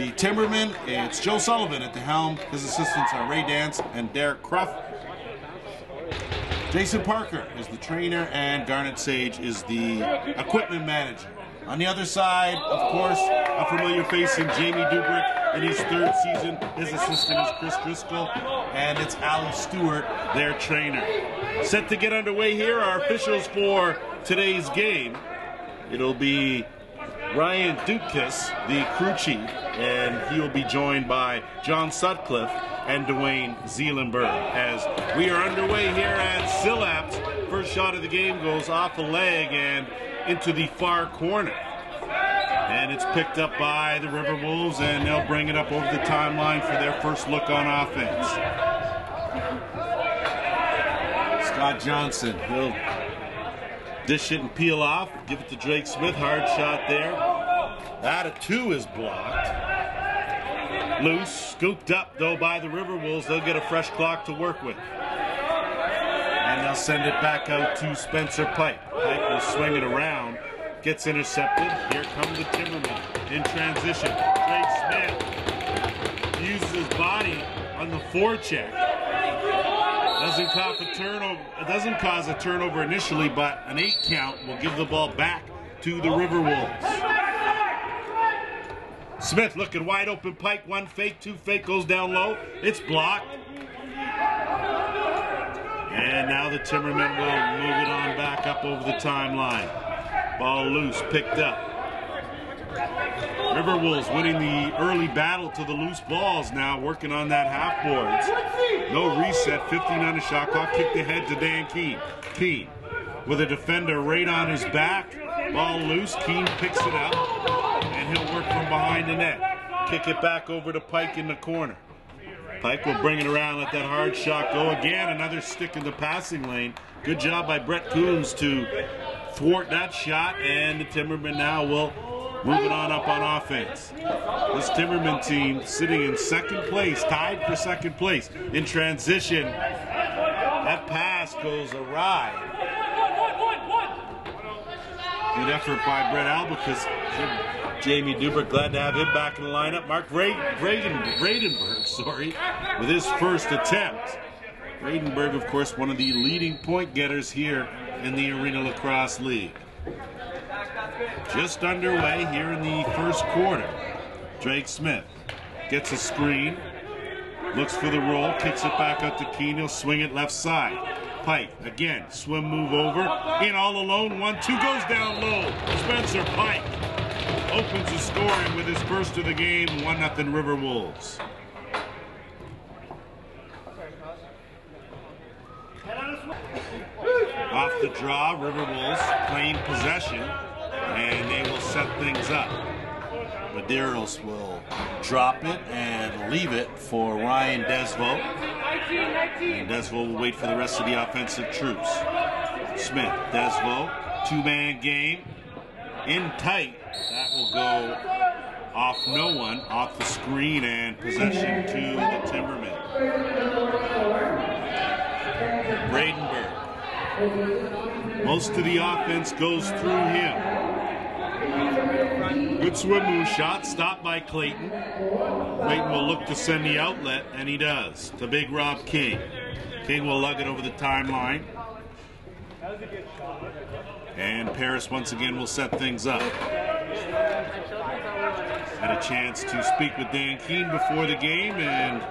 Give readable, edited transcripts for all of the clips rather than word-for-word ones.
the Timbermen, it's Joe Sullivan at the helm. His assistants are Ray Dance and Derek Cruff. Jason Parker is the trainer, and Garnet Sage is the equipment manager. On the other side, of course, a familiar face in Jamie Dubrick in his third season. His assistant is Chris Driscoll, and it's Ali Stewart, their trainer. Set to get underway here, our officials for today's game. It'll be Ryan Dukas, the crew chief, and he will be joined by John Sutcliffe and Dwayne Zeelenberg. As we are underway here at Sillaps, first shot of the game goes off a leg and into the far corner. And it's picked up by the RiverWolves, and they'll bring it up over the timeline for their first look on offense. Scott Johnson will dish it and peel off, give it to Drake Smith, hard shot there. That a two is blocked. Loose, scooped up though by the RiverWolves. They'll get a fresh clock to work with. And they'll send it back out to Spencer Pike. Pike will swing it around, gets intercepted. Here comes the Timbermen in transition. Drake Smith uses his body on the forecheck. Doesn't cause a turnover initially, but an 8 count will give the ball back to the RiverWolves. Smith looking wide open. Pike, one fake, two fake, goes down low. It's blocked. And now the Timbermen will move it on back up over the timeline. Ball loose, picked up. RiverWolves winning the early battle to the loose balls now, working on that half boards. No reset, 15 on the shot clock, kicked ahead to Dan Keene. With a defender right on his back, ball loose, Keene picks it up, and he'll work from behind the net. Kick it back over to Pike in the corner. Pike will bring it around, let that hard shot go. Again, another stick in the passing lane. Good job by Brett Coons to thwart that shot, and the Timbermen now will move it on up on offense. This Timberman team sitting in second place, tied for second place. In transition, that pass goes awry. Good effort by Brett Albicus. Jamie Dubrick, glad to have him back in the lineup. Mark Radenberg, with his first attempt. Radenberg, of course, one of the leading point getters here in the Arena Lacrosse League. Just underway here in the first quarter. Drake Smith gets a screen, looks for the roll, kicks it back up to Keene. He'll swing it left side. Pike, again, swim move over, in all alone, 1-2, goes down low. Spencer Pike opens the scoring with his first of the game, 1-0 RiverWolves. Off the draw, RiverWolves claim possession, and they will set things up. Medeiros will drop it and leave it for Ryan Desvaux. And Desvaux will wait for the rest of the offensive troops. Smith, Desvaux, two-man game, in tight. That will go off no one, off the screen, and possession to the Timbermen. Bradenberg. Most of the offense goes through him. Good swim move shot, stopped by Clayton. Clayton will look to send the outlet, and he does, to Big Rob King. King will lug it over the timeline. And Paris once again will set things up. Had a chance to speak with Dan Keene before the game and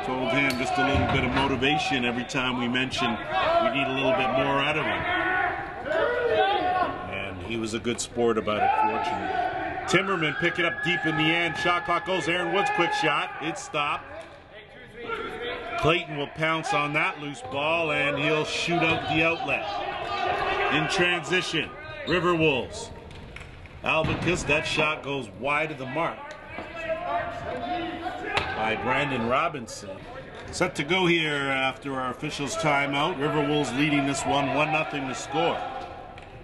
told him just a little bit of motivation every time we mention we need a little bit more out of him. And he was a good sport about it, fortunately. Timbermen pick it up deep in the end. Shot clock goes. Aaron Woods, quick shot. It's stopped. Clayton will pounce on that loose ball, and he'll shoot out the outlet. In transition, RiverWolves. Albicus, that shot goes wide of the mark by Brandon Robinson. Set to go here after our officials' timeout. RiverWolves leading this one 1-0 to score.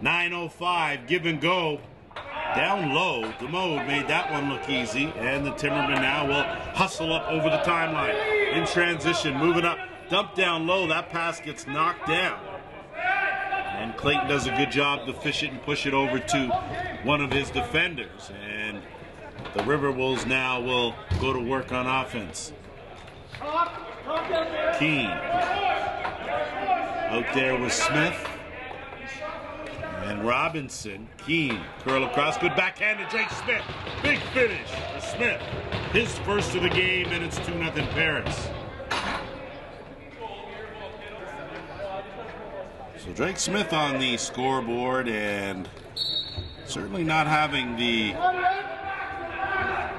9:05, give and go. Down low, DeMode made that one look easy, and the Timbermen now will hustle up over the timeline. In transition, moving up, dump down low, that pass gets knocked down. And Clayton does a good job to fish it and push it over to one of his defenders. And The RiverWolves now will go to work on offense. Keene out there with Smith and Robinson. Keene curl across, good backhand to Drake Smith. Big finish for Smith. His first of the game, and it's 2-0 Paris. So Drake Smith on the scoreboard, and certainly not having the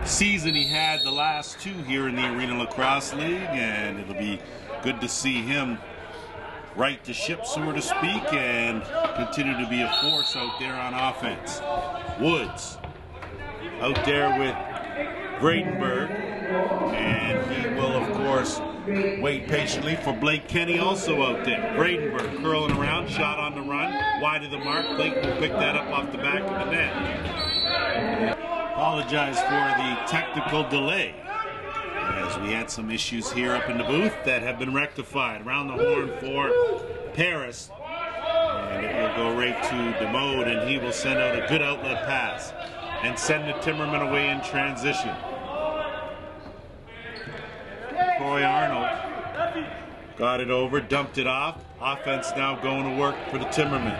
season he had the last two here in the Arena Lacrosse League, and it'll be good to see him right the ship, so to speak, and continue to be a force out there on offense. Woods out there with Vredenberg, and he will, of course, wait patiently for Blake Kenny also out there. Vredenberg curling around, shot on the run, wide of the mark. Clayton will pick that up off the back of the net. Apologize for the technical delay, as we had some issues here up in the booth that have been rectified. Around the horn for Paris, and it will go right to DeMode, and he will send out a good outlet pass and send the Timbermen away in transition. Troy Arnold got it over, dumped it off. Offense now going to work for the Timbermen.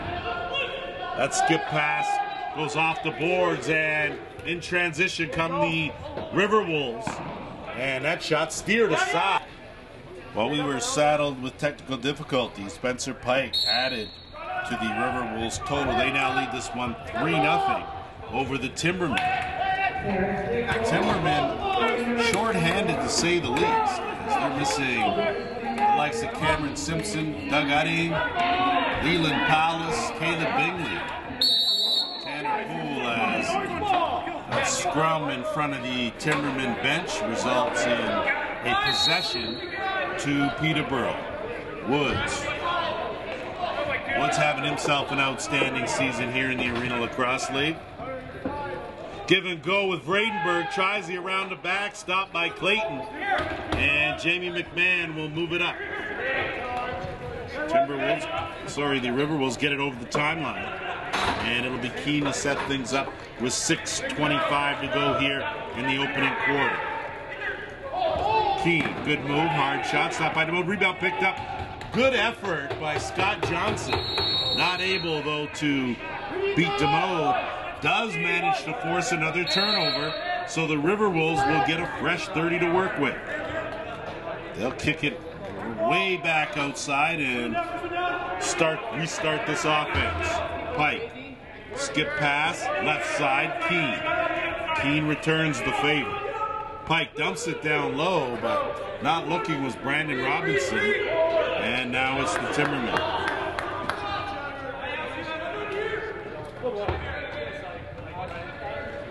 That skip pass goes off the boards, and in transition come the RiverWolves, and that shot steered aside. While we were saddled with technical difficulties, Spencer Pike added to the RiverWolves total. They now lead this one 3-0 over the Timbermen. Timbermen short-handed to say the least, as they're missing the likes of Cameron Simpson, Doug Udding, Leland Powlis, Caleb Bingley. Tanner Poole, as a scrum in front of the Timbermen bench results in a possession to Peterborough. Woods having himself an outstanding season here in the Arena Lacrosse League. Give and go with Vredenberg, tries the around the back, stopped by Clayton, and Jamie McMahon will move it up. The RiverWolves get it over the timeline, and it'll be Keene to set things up with 6:25 to go here in the opening quarter. Keene, good move, hard shot, stopped by DeMode, rebound picked up. Good effort by Scott Johnson. Not able, though, to beat DeMode. Does manage to force another turnover, so the RiverWolves will get a fresh 30 to work with. They'll kick it way back outside and restart this offense. Pike, skip pass, left side, Keene. Keene returns the favor. Pike dumps it down low, but not looking was Brandon Robinson, and now it's the Timbermen.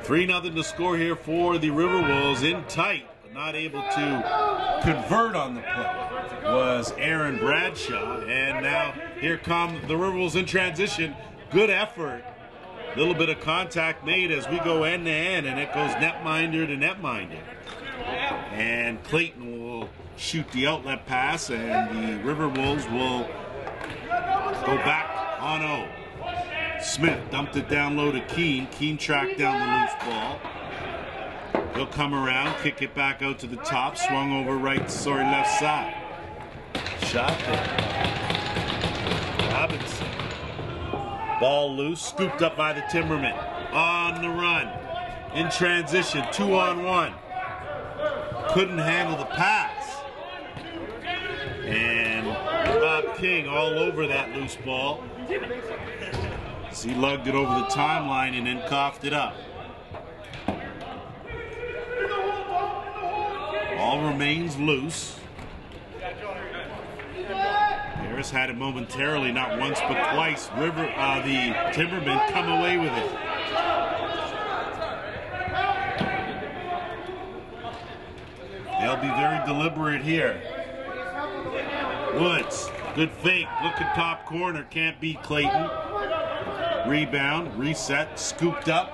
3-0 to score here for the RiverWolves. In tight, but not able to convert on the play, was Aaron Bradshaw. And now here come the RiverWolves in transition. Good effort. A little bit of contact made as we go end to end, and it goes netminder to netminder. And Clayton will shoot the outlet pass, and the RiverWolves will go back on 0. Smith dumped it down low to Keene. Keene tracked down the loose ball. He'll come around, kick it back out to the top, swung over left side. Shot there. Robinson. Ball loose, scooped up by the Timbermen. On the run. In transition, 2-on-1. Couldn't handle the pass. And Bob King all over that loose ball. He lugged it over the timeline and then coughed it up. Ball remains loose. Harris had it momentarily, not once but twice. The Timbermen come away with it. They'll be very deliberate here. Woods, good fake, looking top corner, can't beat Clayton. Rebound, reset, scooped up,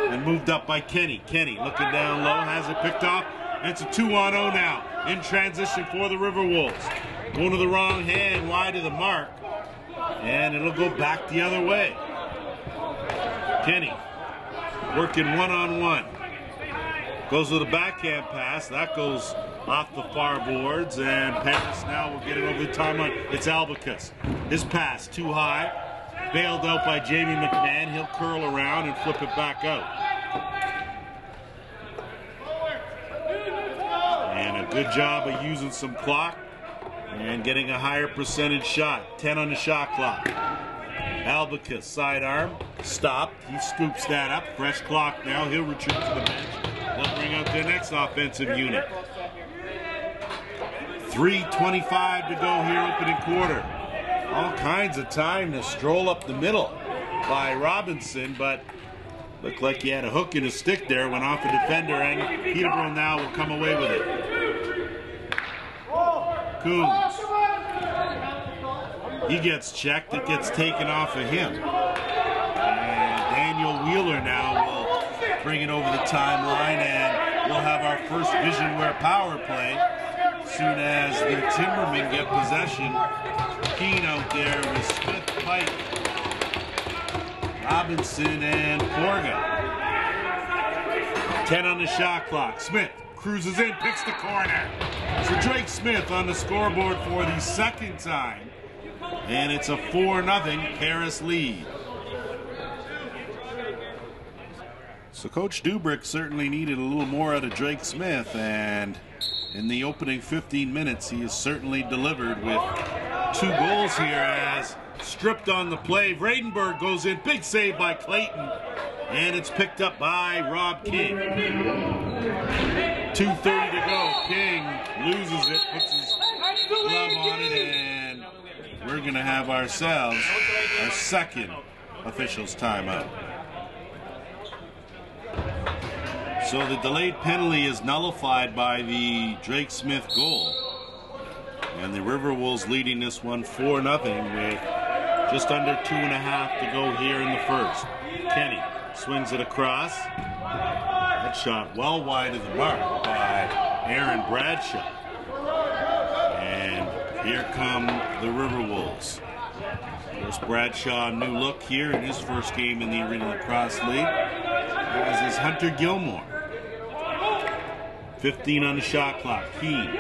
and moved up by Kenny. Kenny looking down low, has it picked off, and it's a 2-on-0 now. In transition for the RiverWolves. Going to the wrong hand, wide of the mark, and it'll go back the other way. Kenny working 1-on-1. Goes with a backhand pass. That goes off the far boards, and Paris now will get it over the timeline. It's Albicus. His pass too high. Bailed out by Jamie McMahon. He'll curl around and flip it back out. And a good job of using some clock and getting a higher percentage shot. 10 on the shot clock. Albicus, sidearm, stopped. He scoops that up. Fresh clock now. He'll retreat to the bench. They'll bring out their next offensive unit. 3:25 to go here, opening quarter. All kinds of time to stroll up the middle by Robinson, but looked like he had a hook in his stick there, went off a defender, and Peterborough now will come away with it. Coons. He gets checked, it gets taken off of him. And Daniel Wheeler now will bring it over the timeline, and we'll have our first Visionware power play as soon as the Timbermen get possession. Keane out there with Smith, Pike, Robinson, and Porga. 10 on the shot clock. Smith cruises in, picks the corner. So Drake Smith on the scoreboard for the second time. And it's a 4-0 Paris lead. So Coach Dubrick certainly needed a little more out of Drake Smith, and in the opening 15 minutes he has certainly delivered with 2 goals here as stripped on the play. Vradenberg goes in, big save by Clayton, and it's picked up by Rob King. 2:30 to go. King loses it, puts his glove on it, and we're going to have ourselves our second officials timeout. So the delayed penalty is nullified by the Drake Smith goal. And the RiverWolves leading this one 4-0 with just under 2.5 to go here in the first. Kenny swings it across. That shot well wide of the mark by Aaron Bradshaw. And here come the RiverWolves. Of course, Bradshaw, new look here in his first game in the Arena Lacrosse League, as is Hunter Gilmore. 15 on the shot clock. Keane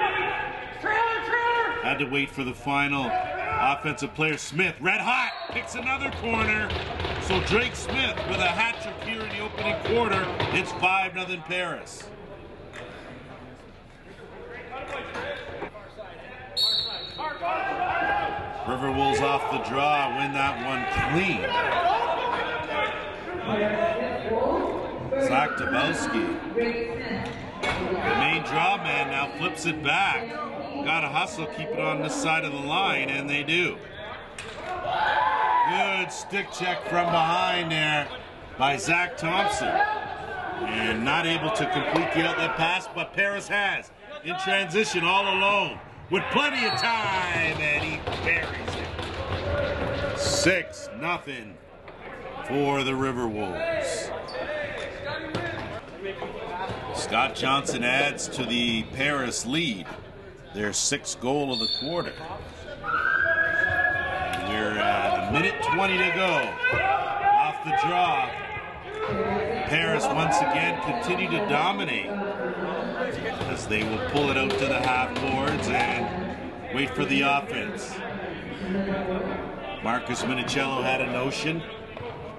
had to wait for the final offensive player. Smith, red hot, picks another corner. So Drake Smith with a hat trick here in the opening quarter. It's 5-0 Paris. RiverWolves off the draw, win that one clean. Zach Dabowski, the main draw man, now flips it back. Got to hustle, keep it on this side of the line, and they do. Good stick check from behind there by Zach Thompson. And not able to complete the outlet pass, but Paris has. In transition, all alone, with plenty of time, and he buries it. 6-0 for the RiverWolves. Scott Johnson adds to the Paris lead, their 6th goal of the quarter. And we're at 1:20 to go. Off the draw. Paris once again continue to dominate as they will pull it out to the half boards and wait for the offense. Marcus Minicello had a notion,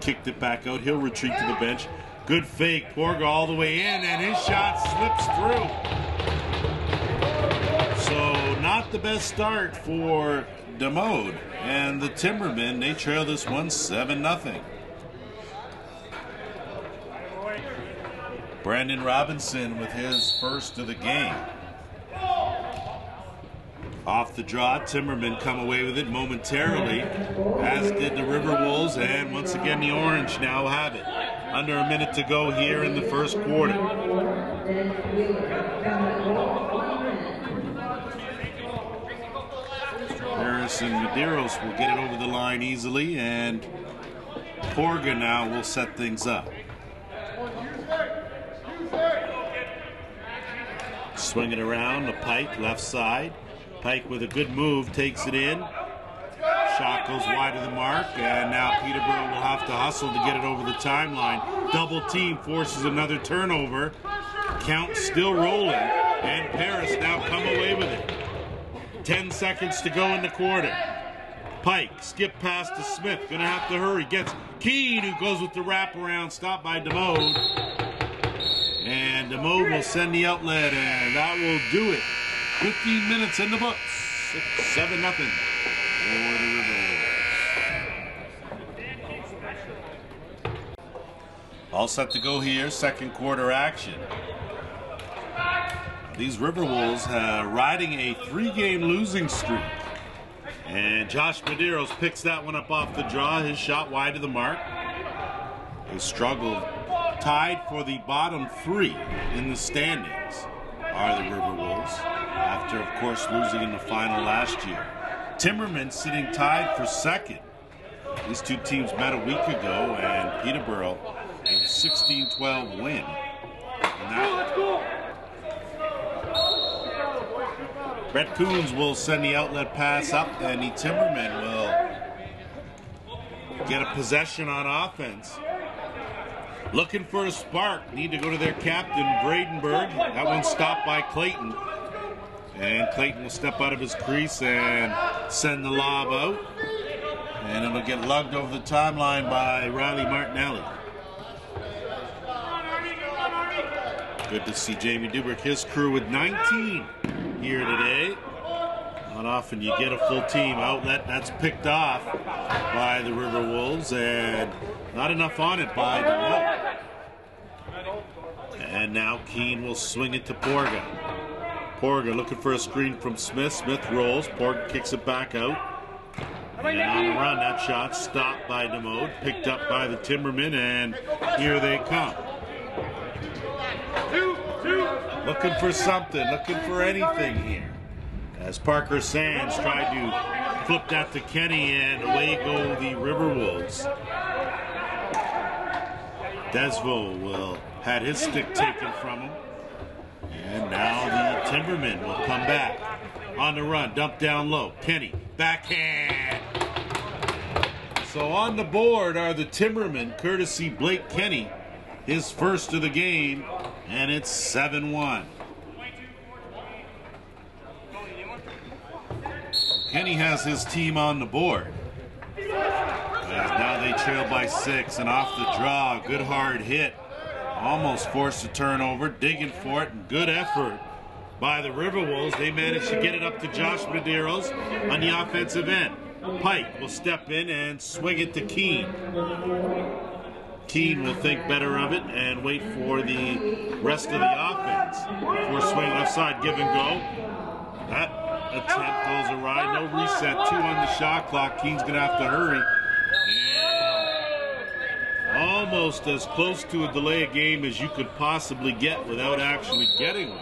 kicked it back out. He'll retreat to the bench. Good fake, Porga all the way in, and his shot slips through. So not the best start for DeMode, and the Timbermen, they trail this one 7-0. Brandon Robinson with his first of the game. Off the draw, Timbermen come away with it momentarily, as did the RiverWolves, and once again the Orange now have it. Under a minute to go here in the first quarter. Harris and Medeiros will get it over the line easily, and Porga now will set things up. Swing it around to Pike, left side. Pike with a good move, takes it in. Shot goes wide of the mark, and now Peterborough will have to hustle to get it over the timeline. Double team forces another turnover. count still rolling, and Paris now come away with it. 10 seconds to go in the quarter. Pike, skip pass to Smith, gonna have to hurry. Gets Keene, who goes with the wraparound, stopped by DeMode. And DeMode will send the outlet, and that will do it. 15 minutes in the books. 7-0 for the RiverWolves. All set to go here, second quarter action. These RiverWolves riding a 3-game losing streak. And Josh Medeiros picks that one up off the draw. His shot wide of the mark. They struggled. Tied for the bottom 3 in the standings are the RiverWolves, after, of course, losing in the final last year. Timbermen sitting tied for second. These two teams met a week ago, and Peterborough a 16-12 win. Brett Coons will send the outlet pass up, and the Timbermen will get a possession on offense. Looking for a spark. Need to go to their captain, Bradenberg. That one's stopped by Clayton. And Clayton will step out of his crease and send the lob out. And it'll get lugged over the timeline by Riley Martinelli. Good to see Jamie Dubrick, his crew with 19 here today. Not often you get a full team outlet. That's picked off by the RiverWolves, and not enough on it by the Wolves. And now Keene will swing it to Porga. Porga looking for a screen from Smith. Smith rolls. Porga kicks it back out. And on the run, that shot stopped by DeMode, picked up by the Timbermen, and here they come. Looking for something, looking for anything here. As Parker Sands tried to flip that to Kenny, and away go the RiverWolves. Desvaux will had his stick taken from him. And now the Timbermen will come back. On the run, dump down low. Kenny, backhand. So on the board are the Timbermen, courtesy Blake Kenny. His first of the game, and it's 7-1. Kenny has his team on the board. As now they trail by 6, and off the draw, good hard hit. Almost forced a turnover, digging for it, and good effort by the RiverWolves. They managed to get it up to Josh Medeiros on the offensive end. Pike will step in and swing it to Keene. Keene will think better of it and wait for the rest of the offense. Before swinging left side, give and go. That attempt goes awry. No reset. 2 on the shot clock. Keene's going to have to hurry. And almost as close to a delay of game as you could possibly get without actually getting one.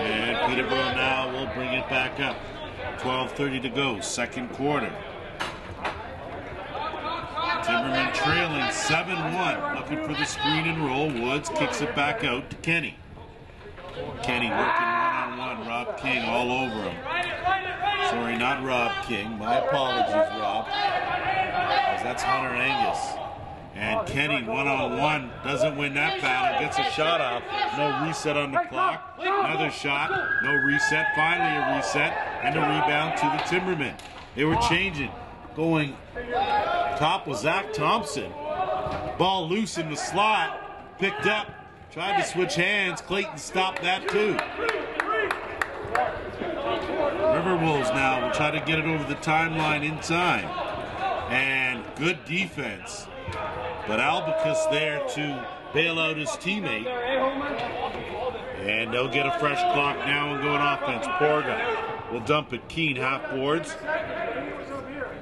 And Peterborough now will bring it back up. 12:30 to go, second quarter. Timbermen trailing 7-1, looking for the screen and roll. Woods kicks it back out to Kenny. Kenny working one-on-one, Rob King all over him. Sorry, not Rob King. My apologies, Rob. Because that's Hunter Angus. And Kenny one-on-one doesn't win that battle, gets a shot off. No reset on the clock. Another shot, no reset. Finally a reset, and a rebound to the Timbermen. They were changing, going top was Zach Thompson. Ball loose in the slot, picked up, tried to switch hands. Clayton stopped that too. RiverWolves now will try to get it over the timeline in time. And good defense. But Albicus there to bail out his teammate. And they'll get a fresh clock now and go on offense. Porga will dump it. Keene half boards.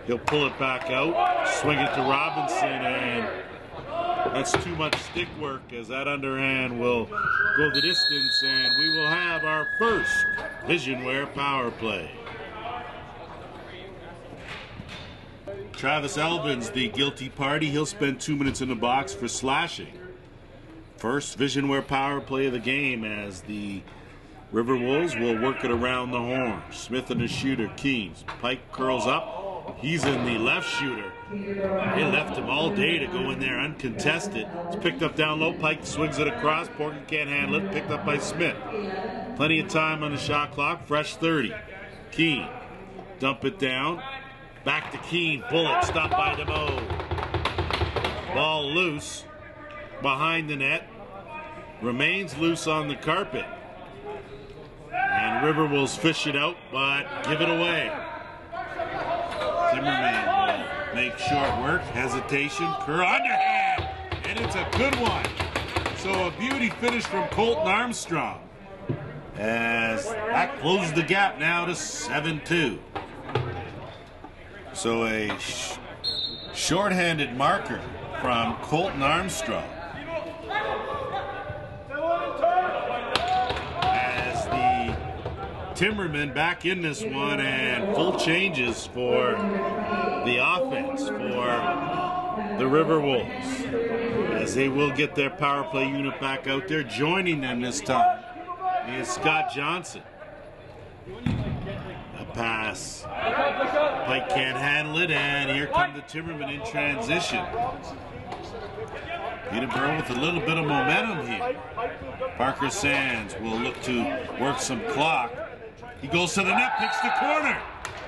He'll pull it back out, swing it to Robinson, and that's too much stick work as that underhand will go the distance, and we will have our first Visionware power play. Travis Elvin's the guilty party. He'll spend 2 minutes in the box for slashing. First Visionware power play of the game as the RiverWolves will work it around the horn. Smith and the shooter, Keene. Pike curls up, He's in the left shooter. They left him all day to go in there uncontested. It's picked up down low. Pike swings it across. Porter can't handle it. Picked up by Smith. Plenty of time on the shot clock. Fresh 30. Keane. Dump it down. Back to Keane. Bullet stopped by DeMoe. Ball loose behind the net. Remains loose on the carpet. And RiverWolves fish it out, but give it away. Timbermen will make short work. Hesitation. Curl underhand. And it's a good one. So a beauty finish from Colton Armstrong. As that closes the gap now to 7-2. So a short-handed marker from Colton Armstrong. As the Timbermen back in this one, and full changes for the offense for the RiverWolves. As they will get their power play unit back out there. Joining them this time is Scott Johnson. A pass. Pike can't handle it, and here come the Timbermen in transition. Peterborough with a little bit of momentum here. Parker Sands will look to work some clock. He goes to the net, picks the corner.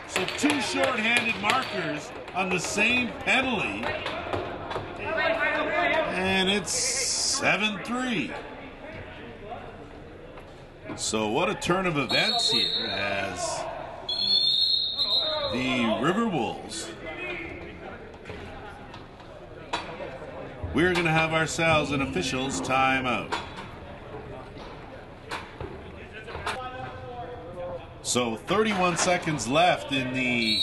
So two short-handed markers on the same penalty. And it's 7-3. So what a turn of events here as the RiverWolves. We're going to have ourselves an officials timeout. So 31 seconds left in the,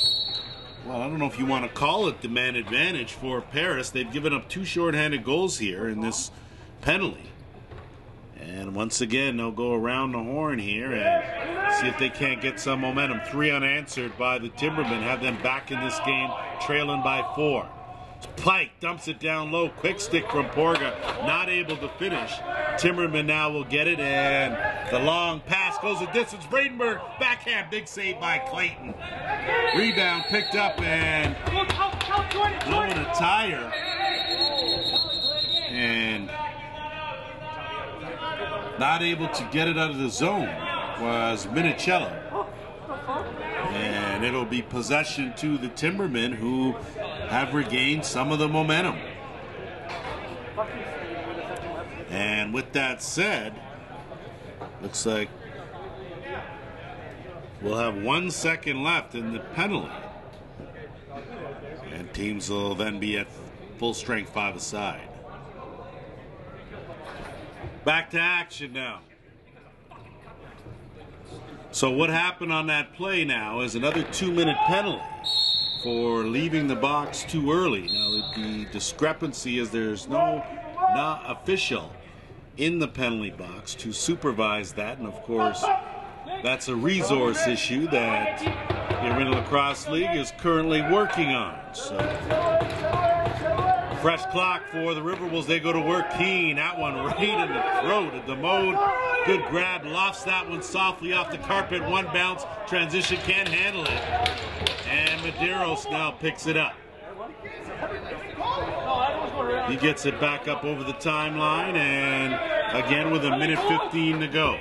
well, I don't know if you want to call it the man advantage for Paris. They've given up two shorthanded goals here in this penalty. And once again, they'll go around the horn here and see if they can't get some momentum. 3 unanswered by the Timbermen, have them back in this game, trailing by 4. Pike dumps it down low. Quick stick from Porga, not able to finish. Timberman now will get it, and the long pass goes a distance. Bradenberg, backhand, big save by Clayton. Rebound picked up and blowing a tire. And not able to get it out of the zone was Minicello. And it'll be possession to the Timbermen, who have regained some of the momentum. And with that said, looks like we'll have 1 second left in the penalty. And teams will then be at full strength 5-a-side. Back to action now. So what happened on that play now is another 2-minute penalty for leaving the box too early. Now the discrepancy is there's no official in the penalty box to supervise that, and of course that's a resource issue that the Arena Lacrosse League is currently working on. So fresh clock for the RiverWolves. They go to work. Keane, that one right in the throat of DeMode. Good grab, lofts that one softly off the carpet. One bounce, transition, can't handle it. And Medeiros now picks it up. He gets it back up over the timeline, and again with 1:15 to go.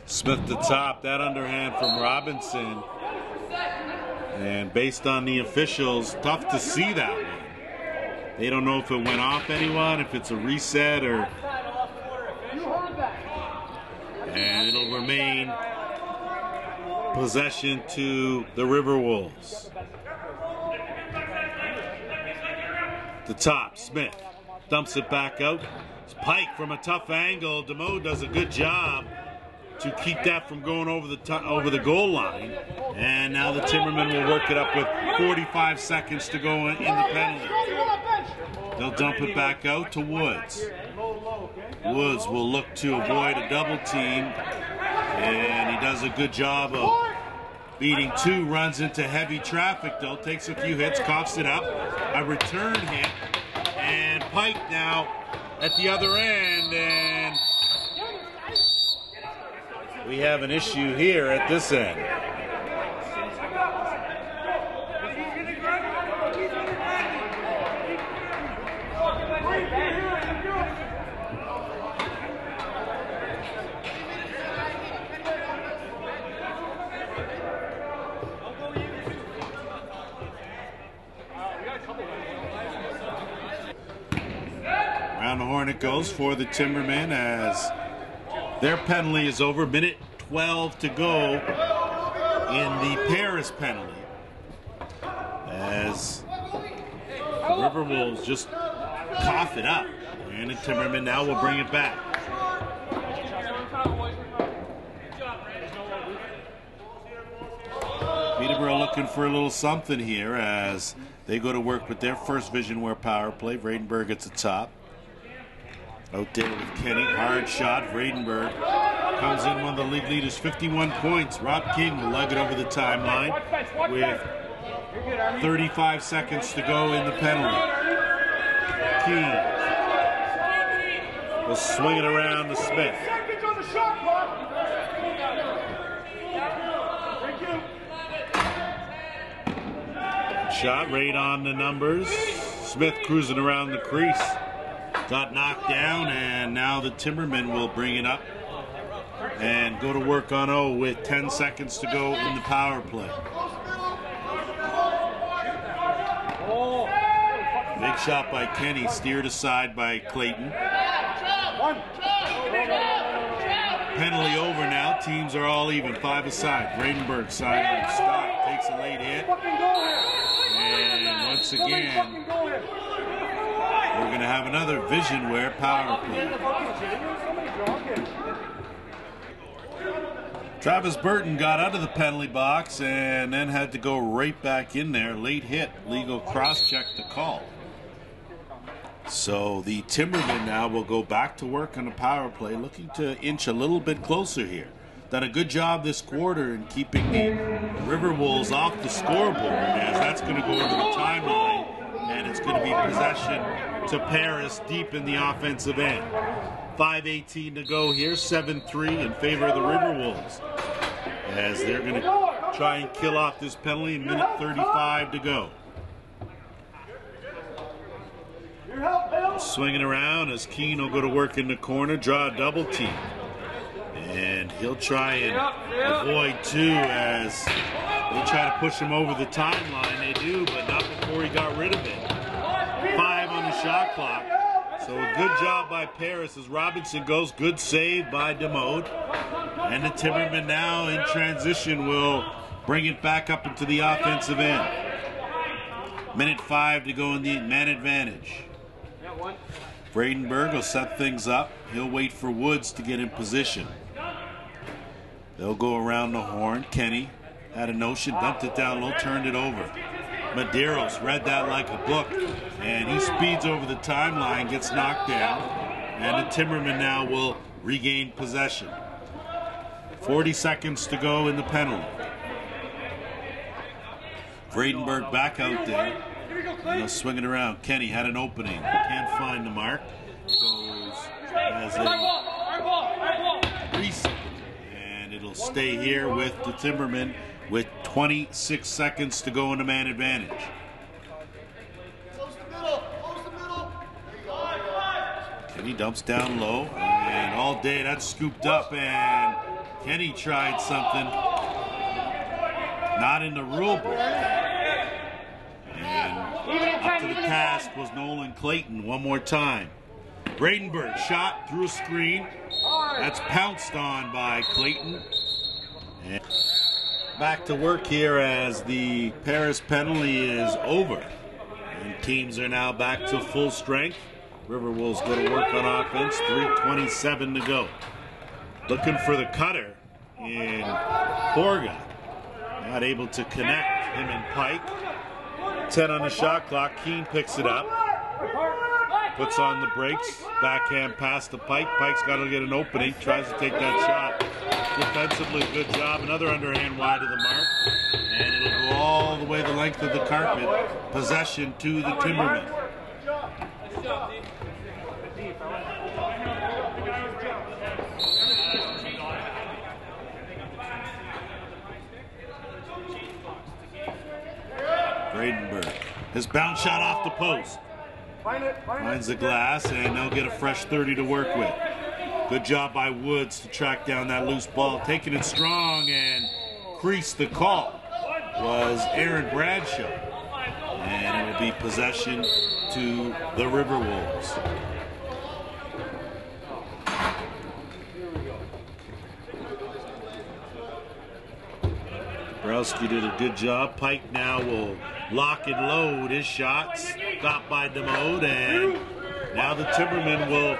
Smith to top, that underhand from Robinson. And based on the officials, tough to see that one. They don't know if it went off anyone, if it's a reset, or... And it'll remain possession to the RiverWolves. The top, Smith dumps it back out. Pike from a tough angle. DeMoe does a good job to keep that from going over the goal line. And now the Timbermen will work it up with 45 seconds to go in the penalty. They'll dump it back out to Woods. Woods will look to avoid a double team, and he does a good job of beating 2, runs into heavy traffic though, takes a few hits, coughs it up, a return hit, and Pike now at the other end, and we have an issue here at this end. Around the horn it goes for the Timbermen as their penalty is over. Minute 12 to go in the Paris penalty. As the RiverWolves just cough it up. And the Timbermen now will bring it back. Peterborough looking for a little something here as they go to work with their first Vision Wear power play. Vredenberg at the top. Out there with Kenny, hard shot. Vredenberg comes in, one of the league leaders, 51 points. Rob King will lug it over the timeline with 35 seconds to go in the penalty. King will swing it around to Smith. Shot right on the numbers. Smith cruising around the crease. Got knocked down, and now the Timbermen will bring it up and go to work on O with 10 seconds to go in the power play. Big shot by Kenny, steered aside by Clayton. Penalty over now. Teams are all even, 5 aside. Vredenberg side stop, takes a late hit. And once again, we're going to have another Vision Wear power play. Travis Burton got out of the penalty box and then had to go right back in there. Late hit, legal cross-check to call. So the Timbermen now will go back to work on the power play, looking to inch a little bit closer here. Done a good job this quarter in keeping the RiverWolves off the scoreboard, as that's going to go over the timeline, and it's going to be possession to Paris deep in the offensive end. 5:18 to go here, 7-3 in favor of the RiverWolves, as they're going to try and kill off this penalty. Minute 35 to go. Swinging around as Keane will go to work in the corner, draw a double team. And he'll try and avoid two as they try to push him over the timeline. They do, but not before he got rid of it. 5 on the shot clock. So a good job by Paris as Robinson goes. Good save by DeMode. And the Timbermen now in transition will bring it back up into the offensive end. Minute 5 to go in the man advantage. Vredenberg will set things up. He'll wait for Woods to get in position. They'll go around the horn. Kenny had a notion, dumped it down low, turned it over. Medeiros read that like a book, and he speeds over the timeline, gets knocked down, and the Timbermen now will regain possession. 40 seconds to go in the penalty. Vredenberg back out there. And they'll swing it around. Kenny had an opening. Can't find the mark. Goes as a reset. And it'll stay here with the Timbermen with 26 seconds to go in the man advantage. Kenny dumps down low. And all day that's scooped up. And Kenny tried something not in the rule book. And up to the task was Nolan Clayton one more time. Vredenberg shot through a screen. That's pounced on by Clayton. And back to work here as the Paris penalty is over. And teams are now back to full strength. RiverWolves go to work on offense. 3:27 to go. Looking for the cutter in Borga. Not able to connect him and Pike. 10 on the shot clock. Keane picks it up. Puts on the brakes. Backhand pass to Pike. Pike's got to get an opening. Tries to take that shot. Defensively, good job. Another underhand wide of the mark. And it'll go all the way the length of the carpet. Possession to the Timbermen. His bounce shot off the post. Finds the glass, and they'll get a fresh 30 to work with. Good job by Woods to track down that loose ball. Taking it strong and creased the call was Aaron Bradshaw. And it will be possession to the RiverWolves. Browski did a good job. Pike now will lock and load his shots. Stopped by DeMode, and now the Timbermen will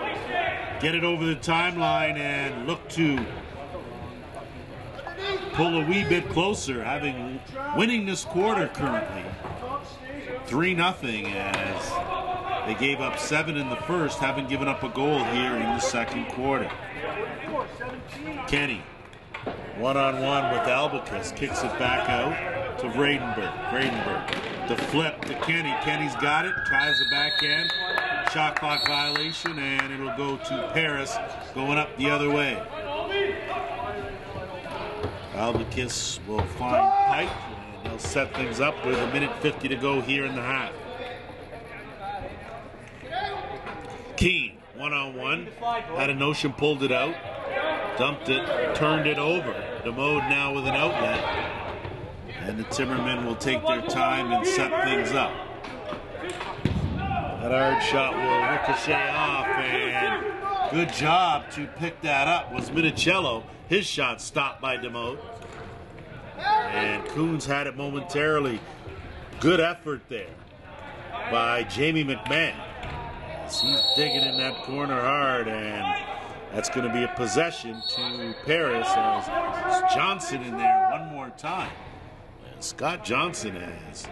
get it over the timeline and look to pull a wee bit closer, winning this quarter currently 3-0, as they gave up 7 in the first, haven't given up a goal here in the second quarter. Kenny, one-on-one with Albicus, kicks it back out to Vredenberg. The flip to Kenny. Kenny's got it, tries the backhand, shot clock violation, and it'll go to Paris, going up the other way. Albicus will find Pike, and they'll set things up with 1:50 to go here in the half. Keane, one-on-one, had a notion, pulled it out, dumped it, turned it over. DeMode now with an outlet, and the Timbermen will take their time and set things up. That hard shot will ricochet off, and good job to pick that up was Minicello. His shot stopped by DeMode, and Coons had it momentarily. Good effort there by Jamie McMahon. He's digging in that corner hard, and that's going to be a possession to Paris, as Johnson in there one more time. And Scott Johnson has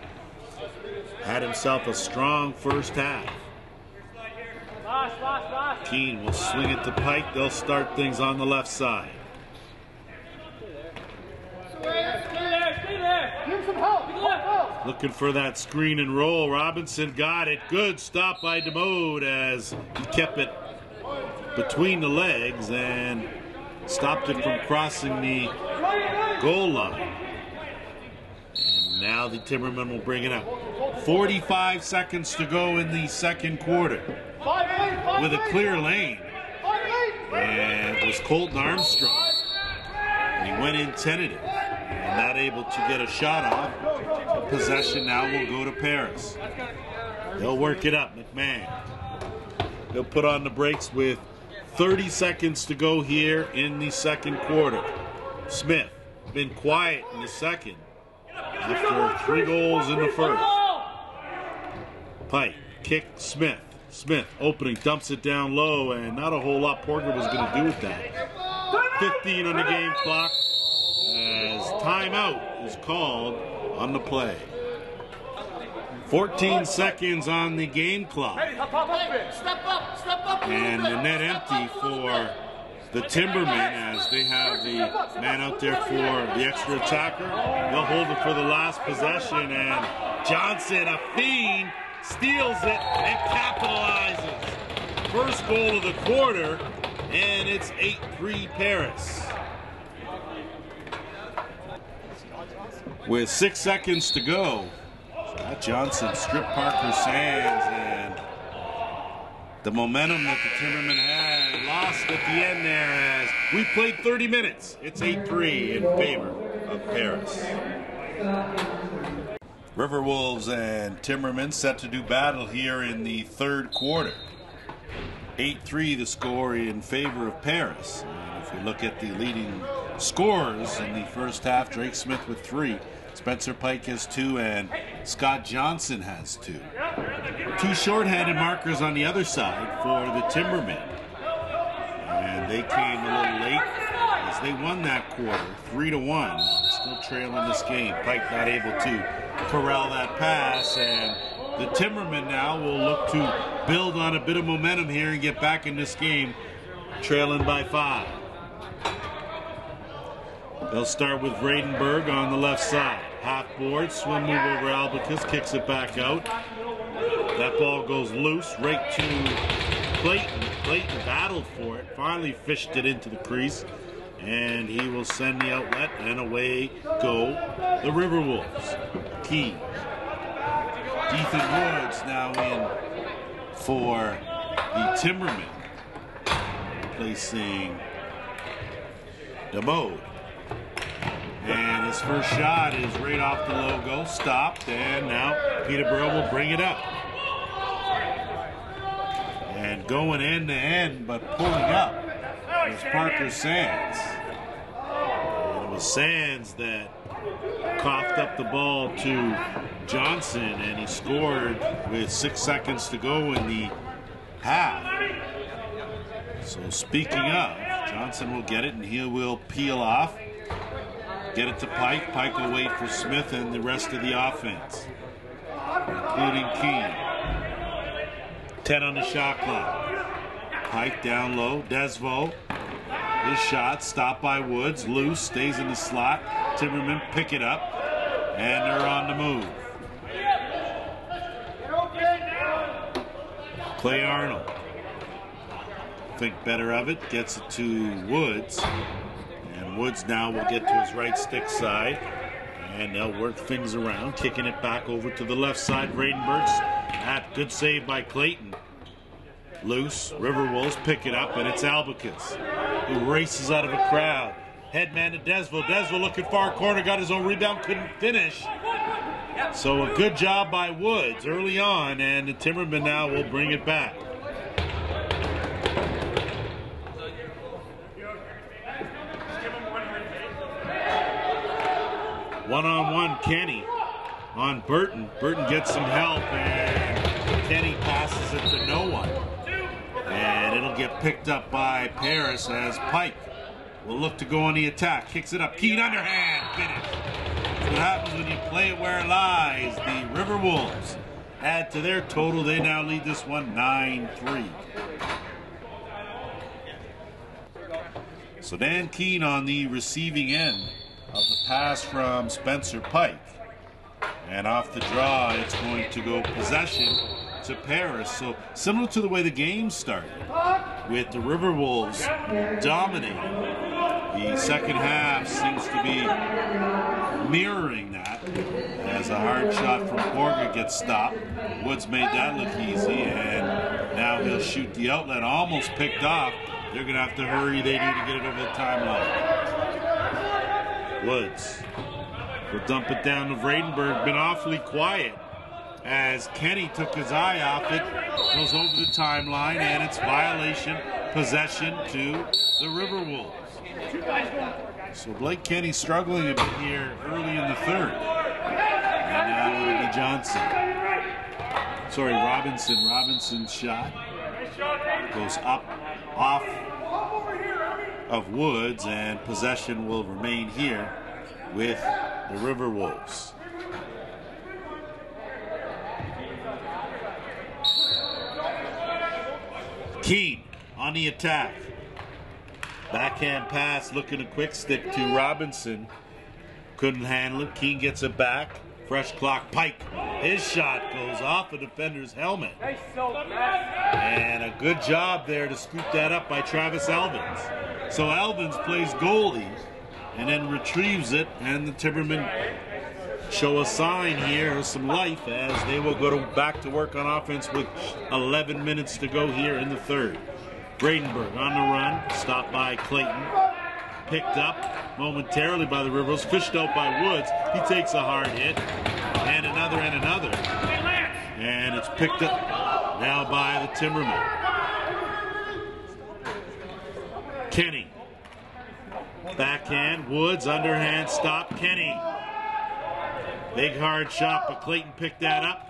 had himself a strong first half. Keane will swing it to Pike. They'll start things on the left side. Looking for that screen and roll. Robinson got it. Good stop by DeMode, as he kept it between the legs and stopped it from crossing the goal line. And now the Timbermen will bring it up. 45 seconds to go in the second quarter, with a clear lane. And it was Colton Armstrong. And he went in tentative and not able to get a shot off. The possession now will go to Paris. They'll work it up. McMahon. They'll put on the brakes with 30 seconds to go here in the second quarter. Smith been quiet in the second after 3 goals in the first. Pike, kick Smith. Smith opening, dumps it down low, and not a whole lot Porter was going to do with that. 15 on the game clock, as timeout is called on the play. 14 seconds on the game clock. And the net empty for the Timbermen, as they have the man out there for the extra attacker. They'll hold it for the last possession, and Johnson, a fiend, steals it and capitalizes. First goal of the quarter, and it's 8-3 Paris. With 6 seconds to go, Scott Johnson stripped Parker's hands, and the momentum that the Timbermen had lost at the end there, as we played 30 minutes. It's 8-3 in favor of Paris. RiverWolves and Timbermen set to do battle here in the third quarter. 8-3 the score in favor of Paris. And if we look at the leading scorers in the first half, Drake Smith with 3, Spencer Pike has 2, and Scott Johnson has 2. 2 shorthanded markers on the other side for the Timbermen. And they came a little late as they won that quarter, 3-1. Still trailing this game. Pike not able to corral that pass, and the Timbermen now will look to build on a bit of momentum here and get back in this game, trailing by 5. They'll start with Vredenberg on the left side. Half board, swim move over Albicus, kicks it back out. That ball goes loose right to Clayton. Clayton battled for it, finally fished it into the crease, and he will send the outlet, and away go the RiverWolves. Key Ethan Woods now in for the Timbermen, placing DeMode. And his first shot is right off the logo, stopped, and now Peterborough will bring it up. And going end to end, but pulling up was Parker Sands. And it was Sands that coughed up the ball to Johnson, and he scored with 6 seconds to go in the half. So speaking of, Johnson will get it, and he will peel off. Get it to Pike. Pike will wait for Smith and the rest of the offense, including Keene. 10 on the shot clock. Pike down low. Desvo. His shot stopped by Woods. Loose. Stays in the slot. Timbermen pick it up. And they're on the move. Clay Arnold. Think better of it. Gets it to Woods. And Woods now will get to his right stick side. And they'll work things around. Kicking it back over to the left side. Vredenberg's. That good save by Clayton. Loose. RiverWolves pick it up, and it's Albicus who races out of a crowd. Headman to Desville. Desville looking far corner, got his own rebound, couldn't finish. So a good job by Woods early on, and the Timbermen now will bring it back. One-on-one Kenny on Burton. Burton gets some help, and Kenny passes it to no one. And it'll get picked up by Paris as Pike will look to go on the attack. Kicks it up. Keene underhand. Finish. That's what happens when you play it where it lies. The RiverWolves add to their total. They now lead this one 9-3. So Dan Keene on the receiving end of the pass from Spencer Pike. And off the draw, it's going to go possession to Paris. So similar to the way the game started, with the RiverWolves dominating. The second half seems to be mirroring that, as a hard shot from Borga gets stopped. Woods made that look easy, and now he'll shoot the outlet. Almost picked off. They're going to have to hurry. They need to get it over the timeline. Woods will dump it down to Vredenberg. Been awfully quiet as Kenny took his eye off it. Goes over the timeline, and it's violation, possession to the RiverWolves. So Blake Kenny struggling a bit here early in the third. And now it'll be Johnson. Sorry, Robinson. Robinson's shot goes up, off of Woods, and possession will remain here with the RiverWolves. Keene on the attack. Backhand pass, looking a quick stick to Robinson. Couldn't handle it. Keene gets it back. Fresh clock. Pike. His shot goes off a defender's helmet. And a good job there to scoop that up by Travis Elvins. So Elvins plays goalie and then retrieves it, and the Timbermen show a sign here of some life as they will go back to work on offense with 11 minutes to go here in the third. Vredenberg on the run, stopped by Clayton. Picked up momentarily by the Rivers, fished out by Woods. He takes a hard hit, and another and another. And it's picked up now by the Timbermen. Kenny. Backhand, Woods, underhand, stop, Kenny. Big hard shot, but Clayton picked that up.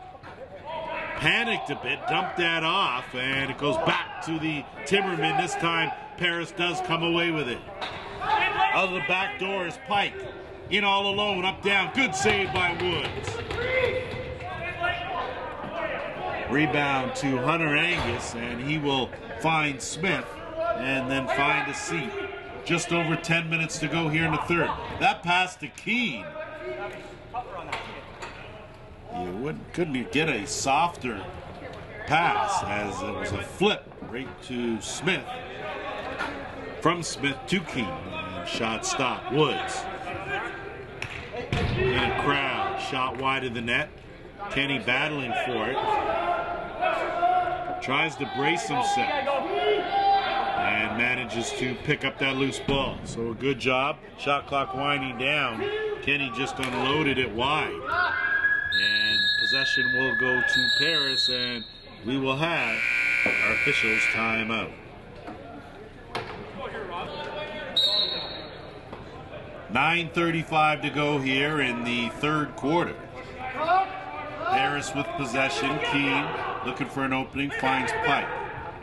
Panicked a bit, dumped that off, and it goes back to the Timbermen. This time, Paris does come away with it. Out of the back door is Pike. In all alone, up, down. Good save by Woods. Rebound to Hunter Angus, and he will find Smith and then find a seat. Just over 10 minutes to go here in the third. That pass to Keene. Couldn't get a softer pass, as it was a flip right to Smith. From Smith to Keene. And shot stopped. Woods. In a crowd. Shot wide of the net. Kenny battling for it. Tries to brace himself. And manages to pick up that loose ball. So a good job. Shot clock winding down. Kenny just unloaded it wide. And possession will go to Paris, and we will have our officials timeout. .9:35 to go here in the third quarter. Paris with possession. Keane looking for an opening, finds Pike.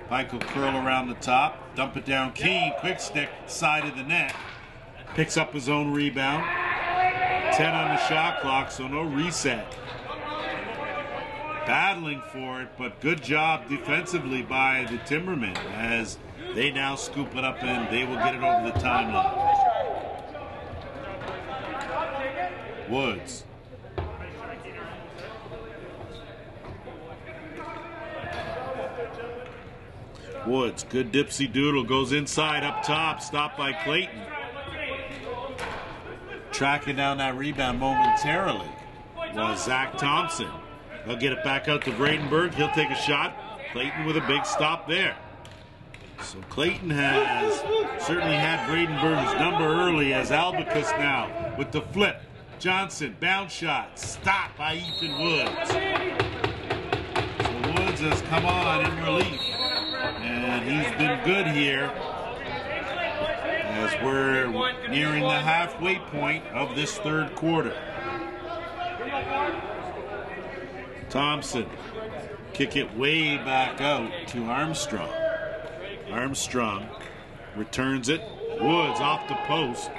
Pike will curl around the top, dump it down. Keane, quick stick, side of the net. Picks up his own rebound. 10 on the shot clock, so no reset. Battling for it, but good job defensively by the Timbermen as they now scoop it up and they will get it over the timeline. Woods. Woods, good dipsy doodle, goes inside up top, stopped by Clayton. Tracking down that rebound momentarily was Zach Thompson. He'll get it back out to Bradenberg. He'll take a shot. Clayton with a big stop there. So Clayton has certainly had Bradenberg's number early as Albicus now with the flip. Johnson, bounce shot, stopped by Ethan Woods. So Woods has come on in relief. And he's been good here as we're nearing the halfway point of this third quarter. Thompson, kick it way back out to Armstrong. Armstrong returns it. Woods off the post.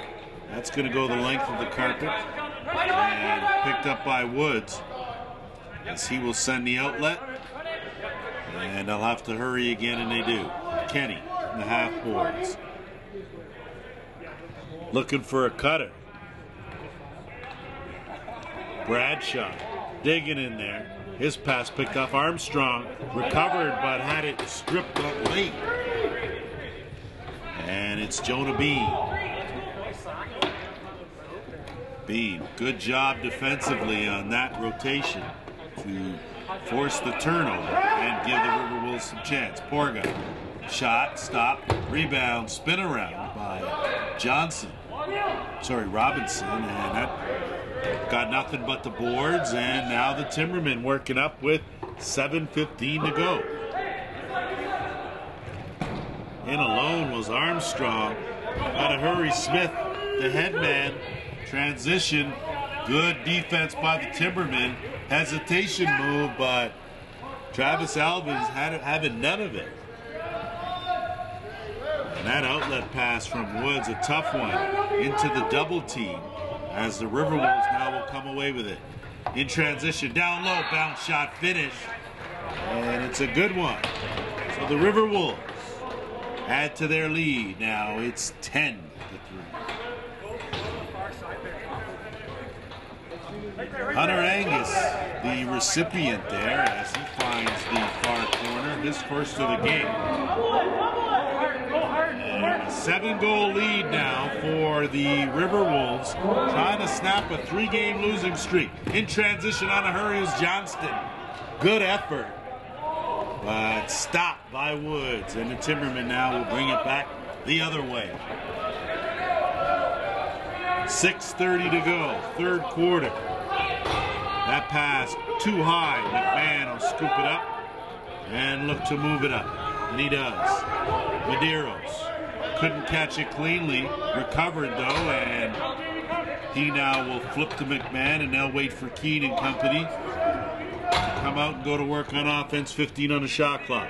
That's going to go the length of the carpet. And picked up by Woods as he will send the outlet. And they'll have to hurry again, and they do. Kenny in the half boards. Looking for a cutter. Bradshaw digging in there. His pass picked off. Armstrong recovered, but had it stripped up late. And it's Jonah Bean. Bean, good job defensively on that rotation to force the turnover and give the RiverWolves some chance. Porga, shot, stop, rebound, spin around by Johnson. Sorry, Robinson, and that got nothing but the boards, and now the Timbermen working up with 7:15 to go. In alone was Armstrong. Got to hurry. Smith, the head man, transition. Good defense by the Timbermen. Hesitation move, but Travis Alvin's having none of it. And that outlet pass from Woods, a tough one, into the double team as the RiverWolves now will come away with it. In transition, down low, bounce shot, finish. And it's a good one. So the RiverWolves add to their lead. Now it's 10-3. Hunter Angus, the recipient there, as he finds the far corner, his first of the game. And a 7-goal lead now for the RiverWolves, trying to snap a 3-game losing streak. In transition on a hurry was Johnston. Good effort, but stopped by Woods, and the Timbermen now will bring it back the other way. 6:30 to go, third quarter. That pass too high. McMahon will scoop it up and look to move it up. And he does. Medeiros couldn't catch it cleanly. Recovered though, and he now will flip to McMahon, and they'll wait for Keane and company to come out and go to work on offense. 15 on the shot clock.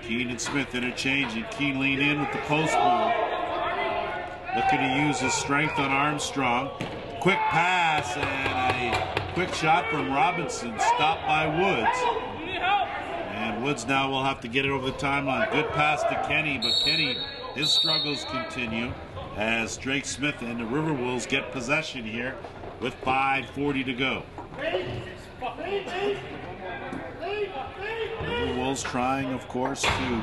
Keane and Smith interchanging. Keane lean in with the post move. Looking to use his strength on Armstrong. Quick pass and a quick shot from Robinson, stopped by Woods. And Woods now will have to get it over the timeline. Good pass to Kenny, but Kenny, his struggles continue as Drake Smith and the RiverWolves get possession here with 5:40 to go. RiverWolves trying, of course, to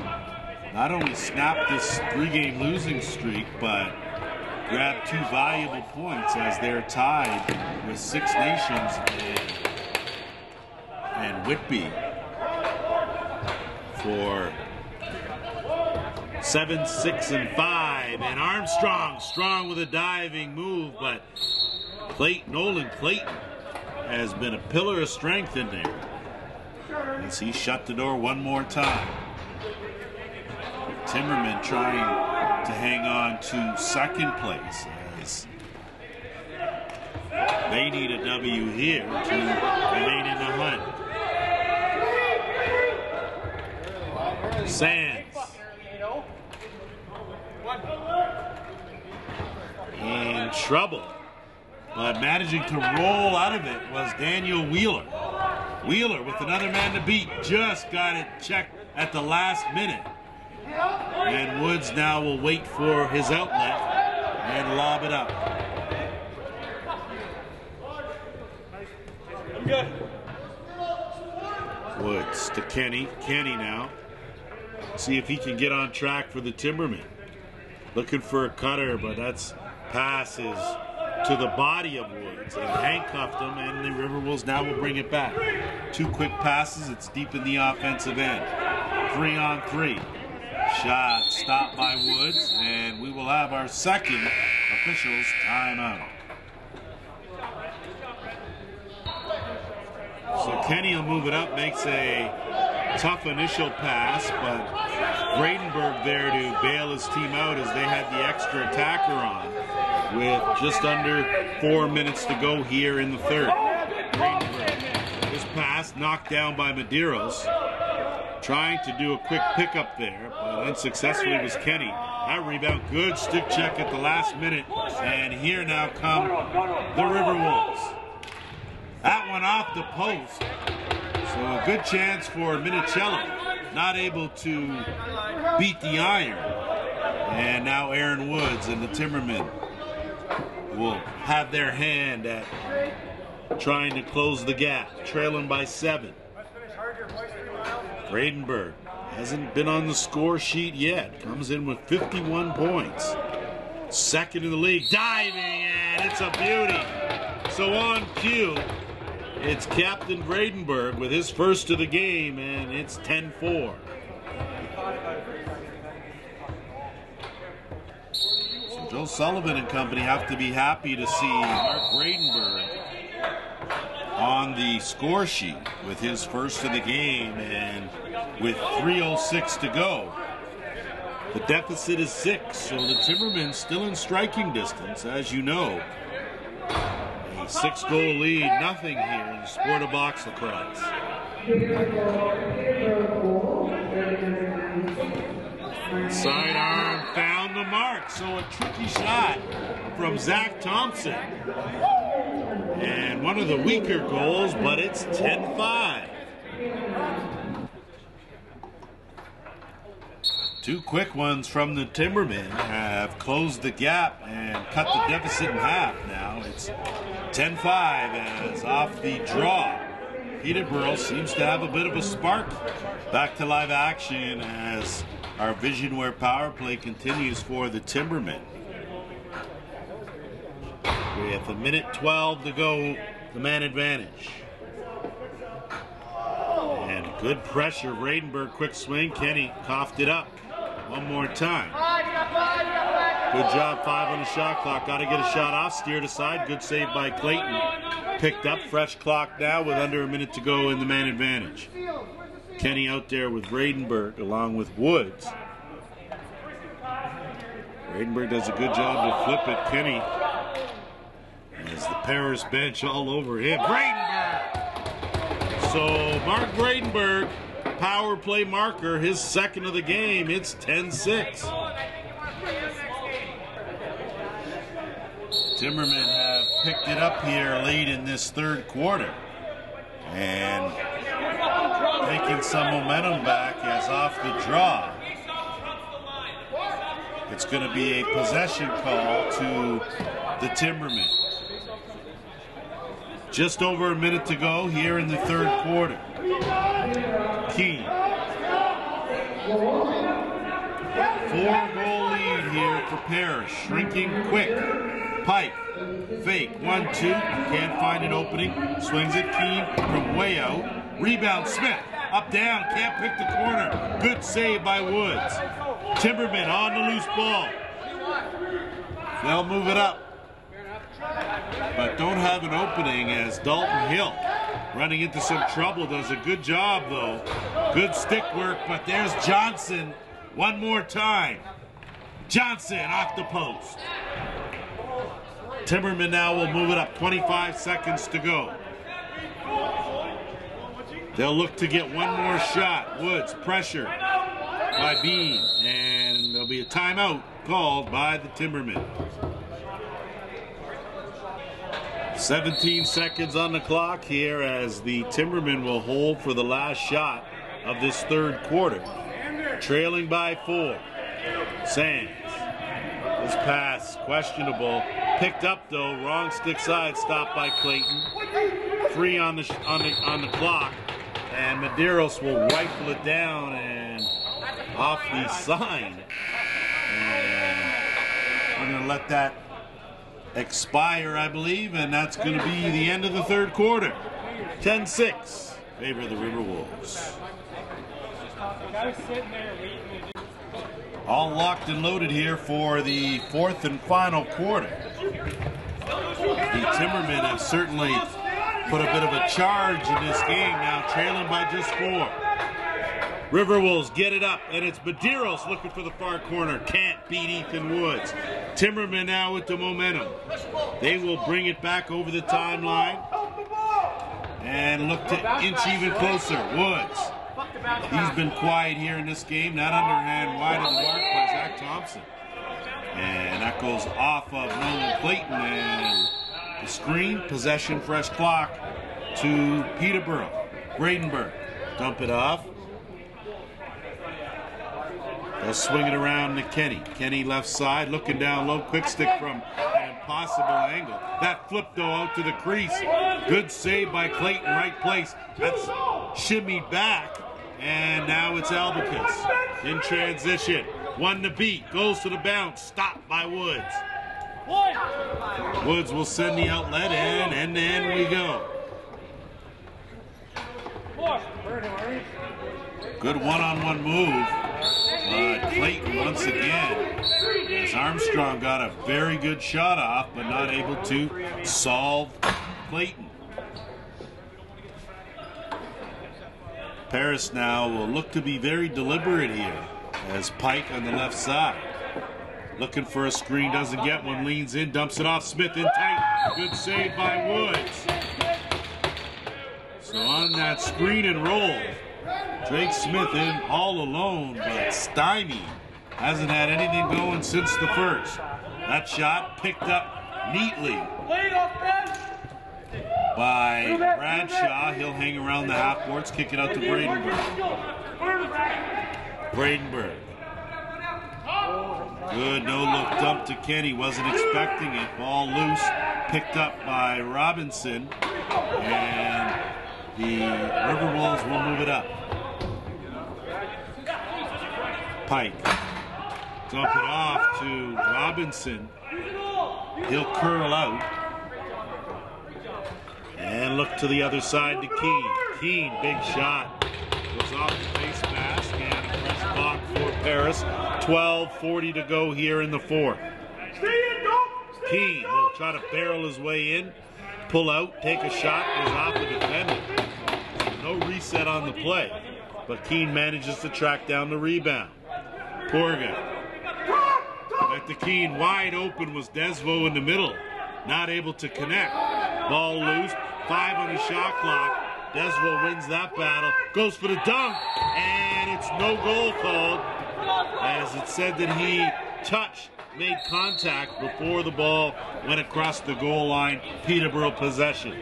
not only snap this 3-game losing streak, but grab 2 valuable points as they're tied with Six Nations and Whitby for 7, 6, and 5. And Armstrong strong with a diving move, but Nolan Clayton has been a pillar of strength in there as he shut the door one more time. Timbermen trying to hang on to second place as they need a W here to remain in the hunt. Sands in trouble, but managing to roll out of it was Daniel Wheeler. Wheeler with another man to beat, just got it checked at the last minute. And Woods now will wait for his outlet and lob it up. I'm good. Woods to Kenny. Kenny now. See if he can get on track for the Timbermen. Looking for a cutter, but that's passes to the body of Woods and handcuffed him, and the RiverWolves now will bring it back. 2 quick passes, it's deep in the offensive end. 3-on-3. Shot stopped by Woods, and we will have our second officials timeout. So Kenny will move it up, makes a tough initial pass, but Gradenberg there to bail his team out as they had the extra attacker on with just under 4 minutes to go here in the third. Gradenberg, his pass knocked down by Medeiros. Trying to do a quick pickup there, but unsuccessfully was Kenny. That rebound, good stick check at the last minute, and here now come the RiverWolves. That one off the post, so a good chance for Minicello, not able to beat the iron. And now Aaron Woods and the Timbermen will have their hand at trying to close the gap, trailing by 7. Gradenberg hasn't been on the score sheet yet. Comes in with 51 points. Second in the league. Diving, and it's a beauty. So on cue, it's Captain Gradenberg with his first of the game, and it's 10-4. So Joe Sullivan and company have to be happy to see Mark Gradenberg on the score sheet with his first of the game, and with 3:06 to go. The deficit is 6, so the Timbermen still in striking distance, as you know. A 6-goal lead, nothing here in the sport of box lacrosse. Sidearm found the mark, so a tricky shot from Zach Thompson. And one of the weaker goals, but it's 10-5. 2 quick ones from the Timbermen have closed the gap and cut the deficit in half. Now it's 10-5 as off the draw. Peterborough seems to have a bit of a spark. Back to live action as our Visionware power play continues for the Timbermen. With 1:12 to go, the man advantage. And good pressure, Gradenberg, quick swing. Kenny coughed it up one more time. Good job, 5 on the shot clock. Got to get a shot off, steered aside. Good save by Clayton. Picked up, fresh clock now with under a minute to go in the man advantage. Kenny out there with Gradenberg along with Woods. Gradenberg does a good job to flip it. Kenny, as the Paris bench all over him. Gradenberg! So Mark Gradenberg, power play marker, his second of the game. It's 10-6. Timbermen have picked it up here late in this third quarter. And taking some momentum back as off the draw. It's going to be a possession call to the Timbermen. Just over a minute to go here in the third quarter. Key. 4-goal lead here for Paris. Shrinking quick. Pike. Fake. 1-2. Can't find an opening. Swings it. Keane from way out. Rebound. Smith. Up, down. Can't pick the corner. Good save by Woods. Timbermen on the loose ball. They'll move it up, but don't have an opening as Dalton Hill, running into some trouble, does a good job though. Good stick work, but there's Johnson one more time. Johnson off the post. Timbermen now will move it up. 25 seconds to go. They'll look to get one more shot. Woods pressure by Bean, and there'll be a timeout called by the Timbermen. 17 seconds on the clock here as the Timbermen will hold for the last shot of this third quarter. Trailing by 4. Sands. This pass questionable. Picked up though, wrong stick side, stopped by Clayton. 3 on the clock, and Medeiros will rifle it down and off the sign. And we're going to let that expire, I believe, and that's going to be the end of the third quarter. 10-6, favor of the RiverWolves. All locked and loaded here for the fourth and final quarter. The Timbermen have certainly put a bit of a charge in this game now, trailing by just 4. RiverWolves get it up, and it's Medeiros looking for the far corner. Can't beat Ethan Woods. Timbermen now with the momentum. They will bring it back over the timeline and look to inch even closer. Woods. He's been quiet here in this game. That underhand wide of the mark by Zach Thompson. And that goes off of Nolan Clayton, and the screen, possession, fresh clock to Peterborough. Bradenburg. Dump it off. They'll swing it around to Kenny. Kenny left side, looking down low, quick stick from an impossible angle. That flip though out to the crease. Good save by Clayton, right place. That's shimmied back, and now it's Albicus in transition. 1 to beat, goes to the bounce, stopped by Woods. Woods will send the outlet in, and then we go. Good one-on-one move. Clayton once again, as Armstrong got a very good shot off, but not able to solve Clayton. Paris now will look to be very deliberate here as Pike on the left side. Looking for a screen, doesn't get one, leans in, dumps it off, Smith in tight. Good save by Woods. So on that screen and roll, Drake Smith in all alone, but stymied. Hasn't had anything going since the first. That shot picked up neatly by Bradshaw. He'll hang around the half boards, kick it out to Bradenburg. Bradenburg. Good no-look dump to Kenny. Wasn't expecting it. Ball loose. Picked up by Robinson. And the RiverWolves will move it up. Pike. Dump it off to Robinson. He'll curl out. And look to the other side to Keane. Keane, big shot. Goes off the face mask and a fresh block for Paris. 12:40 to go here in the fourth. Keane will try to barrel his way in, pull out, take a shot, goes off the defender. No reset on the play, but Keane manages to track down the rebound. Porga. Back to Keane, wide open was Desvo in the middle. Not able to connect. Ball loose, 5 on the shot clock. Desvo wins that battle, goes for the dunk, and it's no goal called, as it said that he touched, made contact before the ball went across the goal line. Peterborough possession.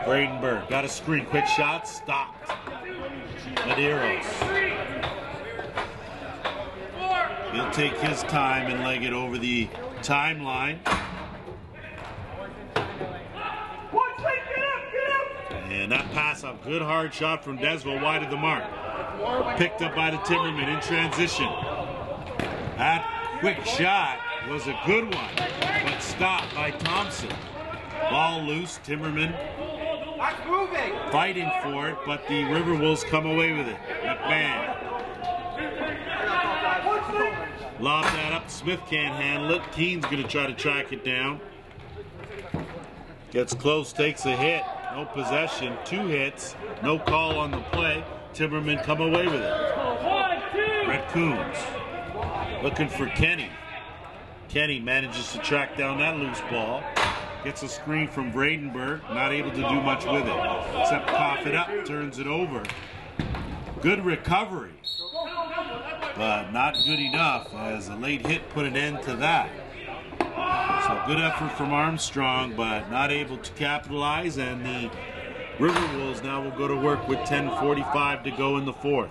Bradenburg got a screen, quick shot, stopped. Medeiros. He'll take his time and leg it over the timeline. And that pass, a good hard shot from Desville wide of the mark. Picked up by the Timbermen in transition. That quick shot was a good one, but stopped by Thompson. Ball loose, Timbermen fighting for it, but the RiverWolves come away with it. McMahon. Lob that up, Smith can't handle it. Keene's going to try to track it down. Gets close, takes a hit. No possession, 2 hits, no call on the play. Timbermen come away with it. Brett Coombs looking for Kenny. Kenny manages to track down that loose ball. Gets a screen from Bradenberg, not able to do much with it, except cough it up, turns it over. Good recovery, but not good enough as a late hit put an end to that. So good effort from Armstrong, but not able to capitalize, and the RiverWolves now will go to work with 10:45 to go in the 4th.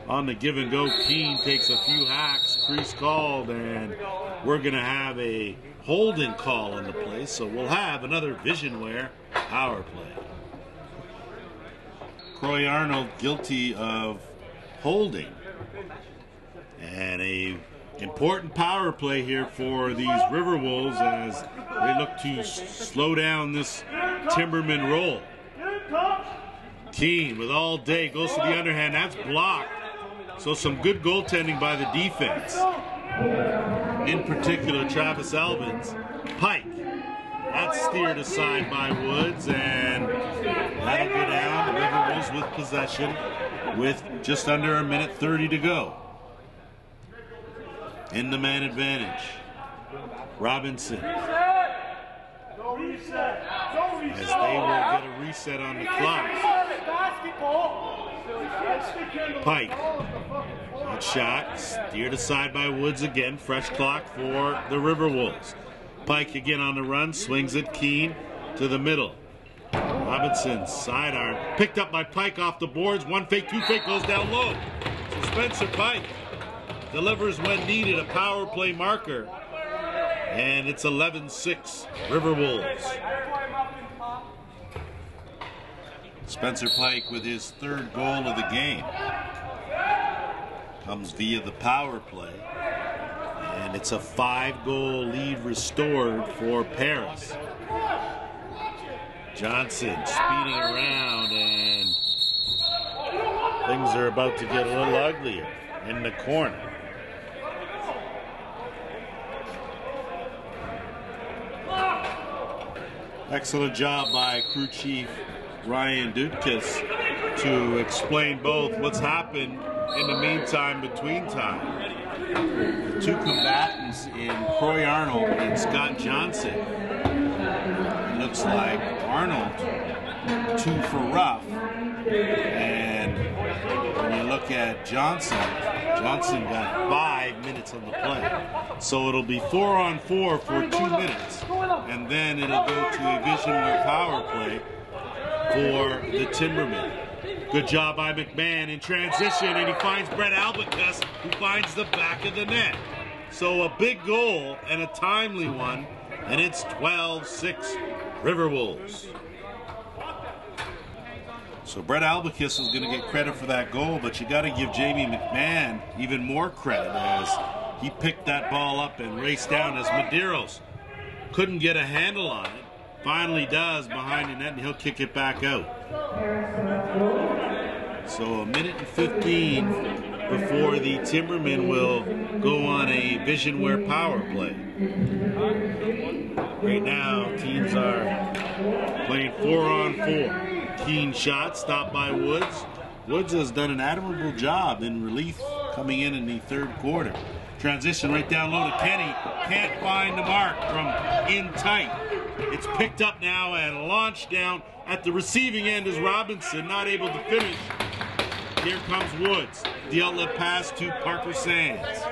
On the give and go, Keene takes a few hacks, crease called, and we're going to have a holding call on the play, so we'll have another Visionware power play. Croy Arnold guilty of holding. And a important power play here for these RiverWolves as they look to slow down this Timberman roll. Keene with all day goes to the underhand. That's blocked. So some good goaltending by the defense. In particular, Travis Albans. Pike. That's steered aside by Woods, and that'll go down. The RiverWolves with possession with just under 1:30 to go. In the man advantage. Robinson. As they will get a reset on the clock. Pike. Good shot. Steered aside by Woods again. Fresh clock for the RiverWolves. Pike again on the run. Swings it. Keene to the middle. Robinson sidearm. Picked up by Pike off the boards. 1 fake, 2 fake, goes down low. So Spencer Pike delivers when needed, a power play marker. And it's 11-6 RiverWolves. Spencer Pike with his 3rd goal of the game. Comes via the power play. And it's a 5-goal lead restored for Paris. Johnson speeding around, and things are about to get a little uglier in the corner. Excellent job by crew chief Ryan Dutkus to explain both what's happened in the meantime between time. The 2 combatants in Croy Arnold and Scott Johnson. It looks like Arnold 2 for rough, and when you look at Johnson, Johnson got 5 minutes on the play. So it'll be 4-on-4 for 2 minutes, and then it'll go to a Visionware power play for the Timbermen. Good job by McMahon in transition, and he finds Brett Albicus, who finds the back of the net. So a big goal and a timely one, and it's 12-6 RiverWolves. So Brett Albicus is going to get credit for that goal, but you got to give Jamie McMahon even more credit as he picked that ball up and raced down as Medeiros couldn't get a handle on it. Finally does behind the net, and he'll kick it back out. So 1:15 before the Timbermen will go on a Visionware power play. Right now, teams are playing 4-on-4. Keene shot, stopped by Woods. Woods has done an admirable job in relief coming in the 3rd quarter. Transition right down low to Kenny. Can't find the mark from in tight. It's picked up now and launched down at the receiving end is Robinson, not able to finish. Here comes Woods. The outlet pass to Parker Sands.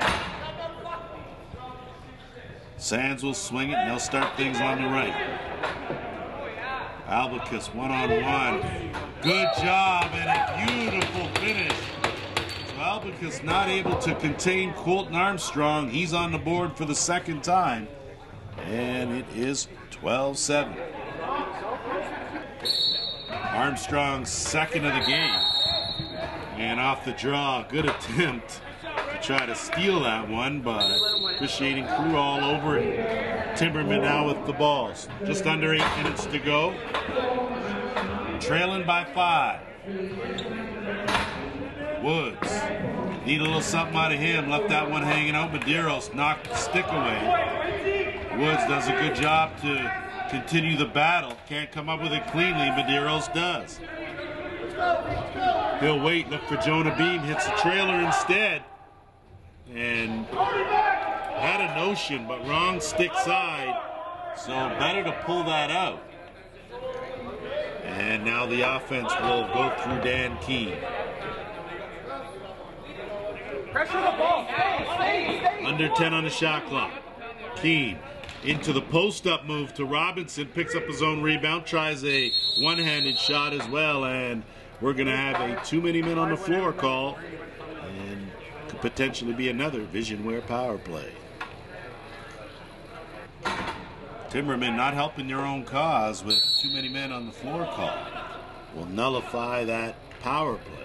Sands will swing it, and they'll start things on the right. Albicus 1-on-1. Good job and a beautiful finish. So Albicus not able to contain Colton Armstrong. He's on the board for the 2nd time. And it is 12-7. Armstrong's second of the game. And off the draw, good attempt to try to steal that one, but officiating crew all over it. Timbermen now with the balls. Just under 8 minutes to go. Trailing by 5. Woods. Need a little something out of him. Left that one hanging out. Medeiros knocked the stick away. Woods does a good job to continue the battle. Can't come up with it cleanly. Medeiros does. He'll wait. Look for Jonah Beam. Hits the trailer instead. And had a notion, but wrong stick side. So better to pull that out. And now the offense will go through Dan Keene. Pressure the ball. Under 10 on the shot clock. Keene into the post-up move to Robinson. Picks up his own rebound. Tries a one-handed shot as well. And we're going to have a too many men on the floor call. And could potentially be another Visionware power play. Timbermen not helping their own cause with too many men on the floor call. Will nullify that power play.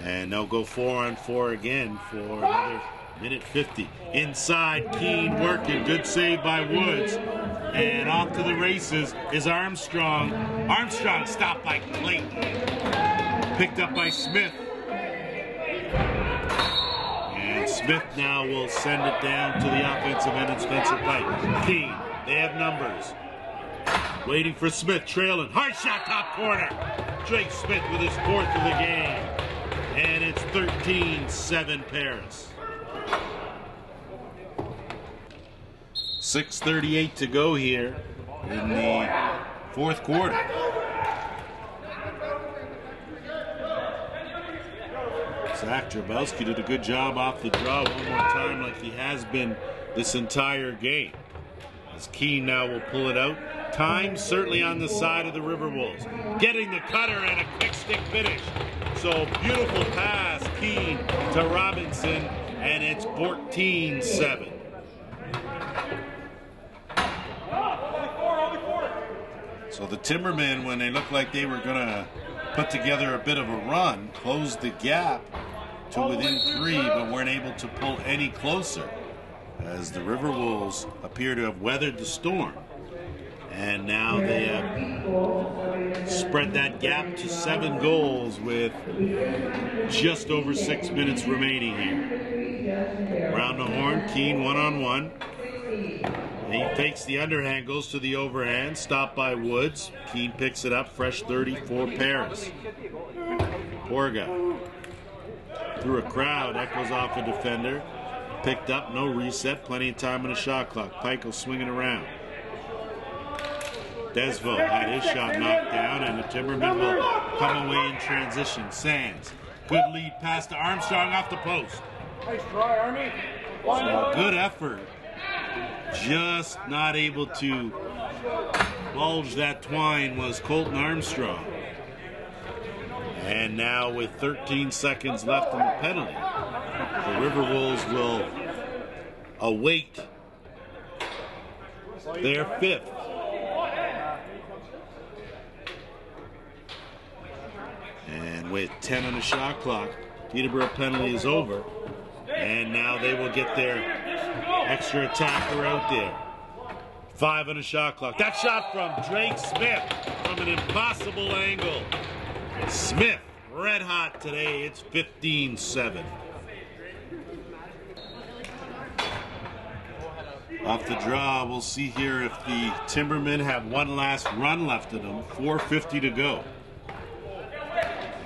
And they'll go 4-on-4 again for another minute 50. Inside, Keene working. Good save by Woods. And off to the races is Armstrong. Armstrong stopped by Clayton. Picked up by Smith. And Smith now will send it down to the offensive end and Spencer Pike. Keene, they have numbers. Waiting for Smith, trailing. Hard shot, top corner. Drake Smith with his 4th of the game. And it's 13-7 Paris. 6:38 to go here in the 4th quarter. Zach Drabowski did a good job off the draw one more time like he has been this entire game. As Keene now will pull it out. Time certainly on the side of the RiverWolves. Getting the cutter and a quick stick finish. So beautiful pass, Keene to Robinson, and it's 14-7. So the Timbermen, when they looked like they were going to put together a bit of a run, closed the gap to within 3, but weren't able to pull any closer, as the RiverWolves appear to have weathered the storm. And now they have spread that gap to 7 goals with just over 6 minutes remaining here. Around the horn, Keene 1-on-1. He fakes the underhand, goes to the overhand, stopped by Woods. Keene picks it up, fresh 30 for Paris. Porga through a crowd, echoes off a defender. Picked up, no reset, plenty of time on the shot clock. Peichel swinging around. Desvo had his shot knocked down, and the Timbermen will come away in transition. Sands, good lead pass to Armstrong off the post. Nice try, Army. So a good effort. Just not able to bulge that twine was Colton Armstrong. And now with 13 seconds left in the penalty, the RiverWolves will await their 5th. And with 10 on the shot clock, Peterborough penalty is over. And now they will get their extra attacker out there. 5 on the shot clock. That shot from Drake Smith from an impossible angle. Smith, red hot today. It's 15-7. Off the draw, we'll see here if the Timbermen have one last run left of them. 4:50 to go.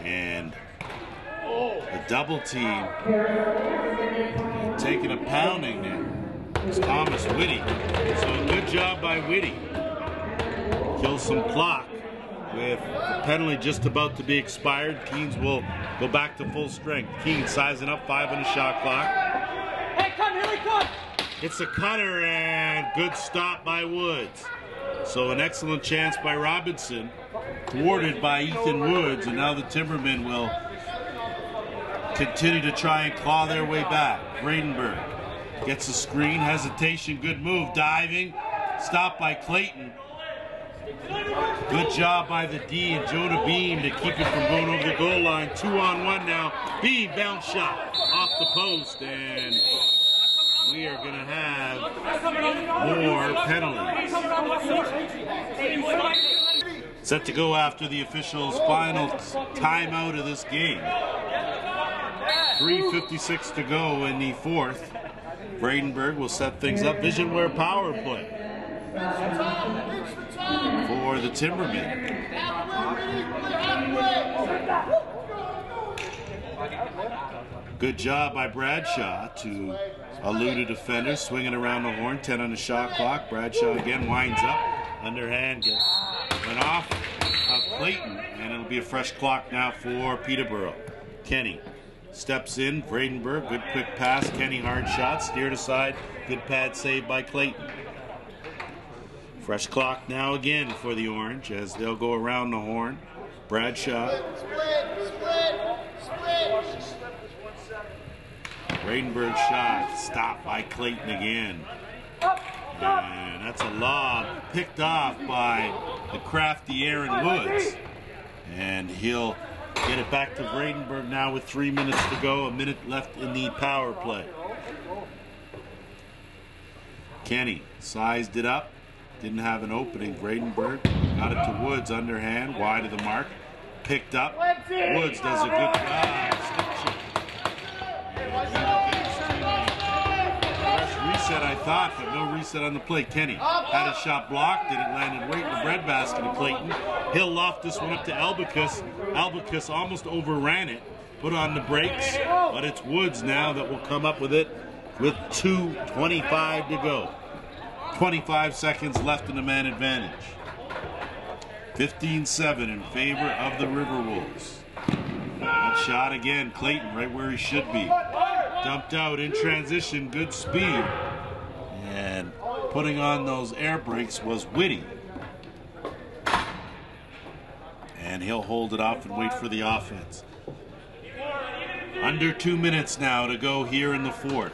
And the double team taking a pounding there. It's Thomas Whitty. So a good job by Whitty. Kills some clock with the penalty just about to be expired. Keens will go back to full strength. Keene sizing up, 5 on the shot clock. Hey, come, here we come. It's a cutter and good stop by Woods. So an excellent chance by Robinson, thwarted by Ethan Woods, and now the Timbermen will continue to try and claw their way back. Bradenberg gets a screen, hesitation, good move, diving, stopped by Clayton. Good job by the D and Jonah Beam to keep it from going over the goal line. 2-on-1 now. Beam, bounce shot off the post, and we are going to have more penalties. Set to go after the officials' final timeout of this game. 3:56 to go in the fourth. Bradenburg will set things up. Visionware power play for the Timbermen. Good job by Bradshaw to elude a defender, swinging around the horn. 10 on the shot clock. Bradshaw again winds up. Underhand went off of Clayton, and it'll be a fresh clock now for Peterborough. Kenny steps in. Bradenburg, good quick pass. Kenny, hard shot, steered aside. Good pad save by Clayton. Fresh clock now again for the Orange as they'll go around the horn. Bradshaw. Bradenburg shot stopped by Clayton again. And that's a lob picked off by the crafty Aaron Woods. And he'll get it back to Bradenburg now with 3 minutes to go. A minute left in the power play. Kenny sized it up. Didn't have an opening. Bradenburg got it to Woods underhand, wide of the mark. Picked up. Woods does a good job. Reset, I thought, but no reset on the play. Kenny had a shot blocked, and it landed right in the breadbasket of Clayton. He'll loft this one up to Albicus. Albicus almost overran it, put on the brakes, but it's Woods now that will come up with it with 2:25 to go. 25 seconds left in the man advantage. 15-7 in favor of the RiverWolves. That shot again, Clayton right where he should be. Dumped out in transition, good speed. And putting on those air brakes was Whitty. And he'll hold it off and wait for the offense. Under 2 minutes now to go here in the fourth.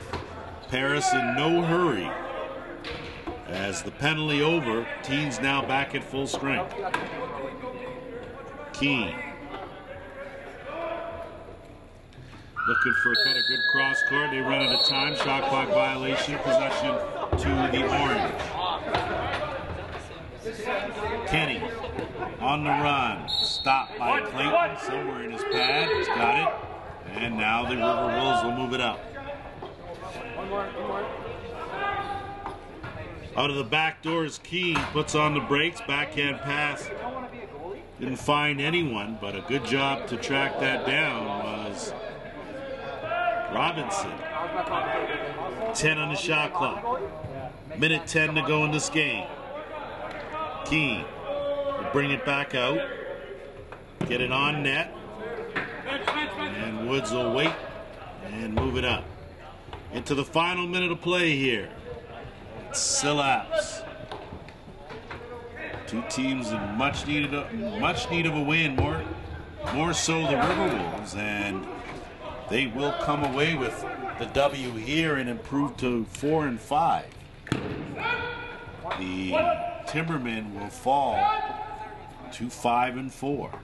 Paris in no hurry. As the penalty over, teams now back at full strength. Keane. Looking for a kind of good cross court. They run out of time. Shot clock violation. Possession to the Orange. Kenny on the run. Stopped by Clayton somewhere in his pad. He's got it. And now the RiverWolves will move it up. One more. Out of the back door is Keane, puts on the brakes, backhand pass. Didn't find anyone, but a good job to track that down was Robinson. 10 on the shot clock. Minute 10 to go in this game. Keane will bring it back out, get it on net, and Woods will wait and move it up. Into the final minute of play here. Sillaps. Two teams in much need of a win, more so the RiverWolves, and they will come away with the W here and improve to 4-5. The Timbermen will fall to 5-4.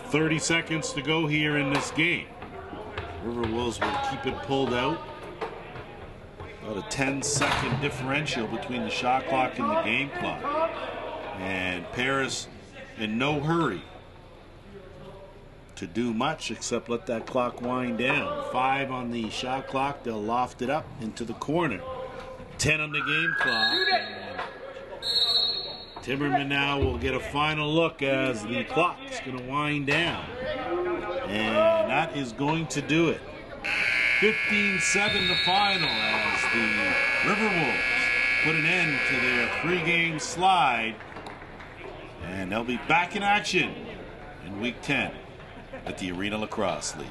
30 seconds to go here in this game. RiverWolves will keep it pulled out. About a 10-second differential between the shot clock and the game clock. And Paris in no hurry to do much except let that clock wind down. 5 on the shot clock. They'll loft it up into the corner. 10 on the game clock. Timberman now will get a final look as the clock's going to wind down. And that is going to do it. 15-7 the final as the RiverWolves put an end to their 3-game slide. And they'll be back in action in Week 10 at the Arena Lacrosse League.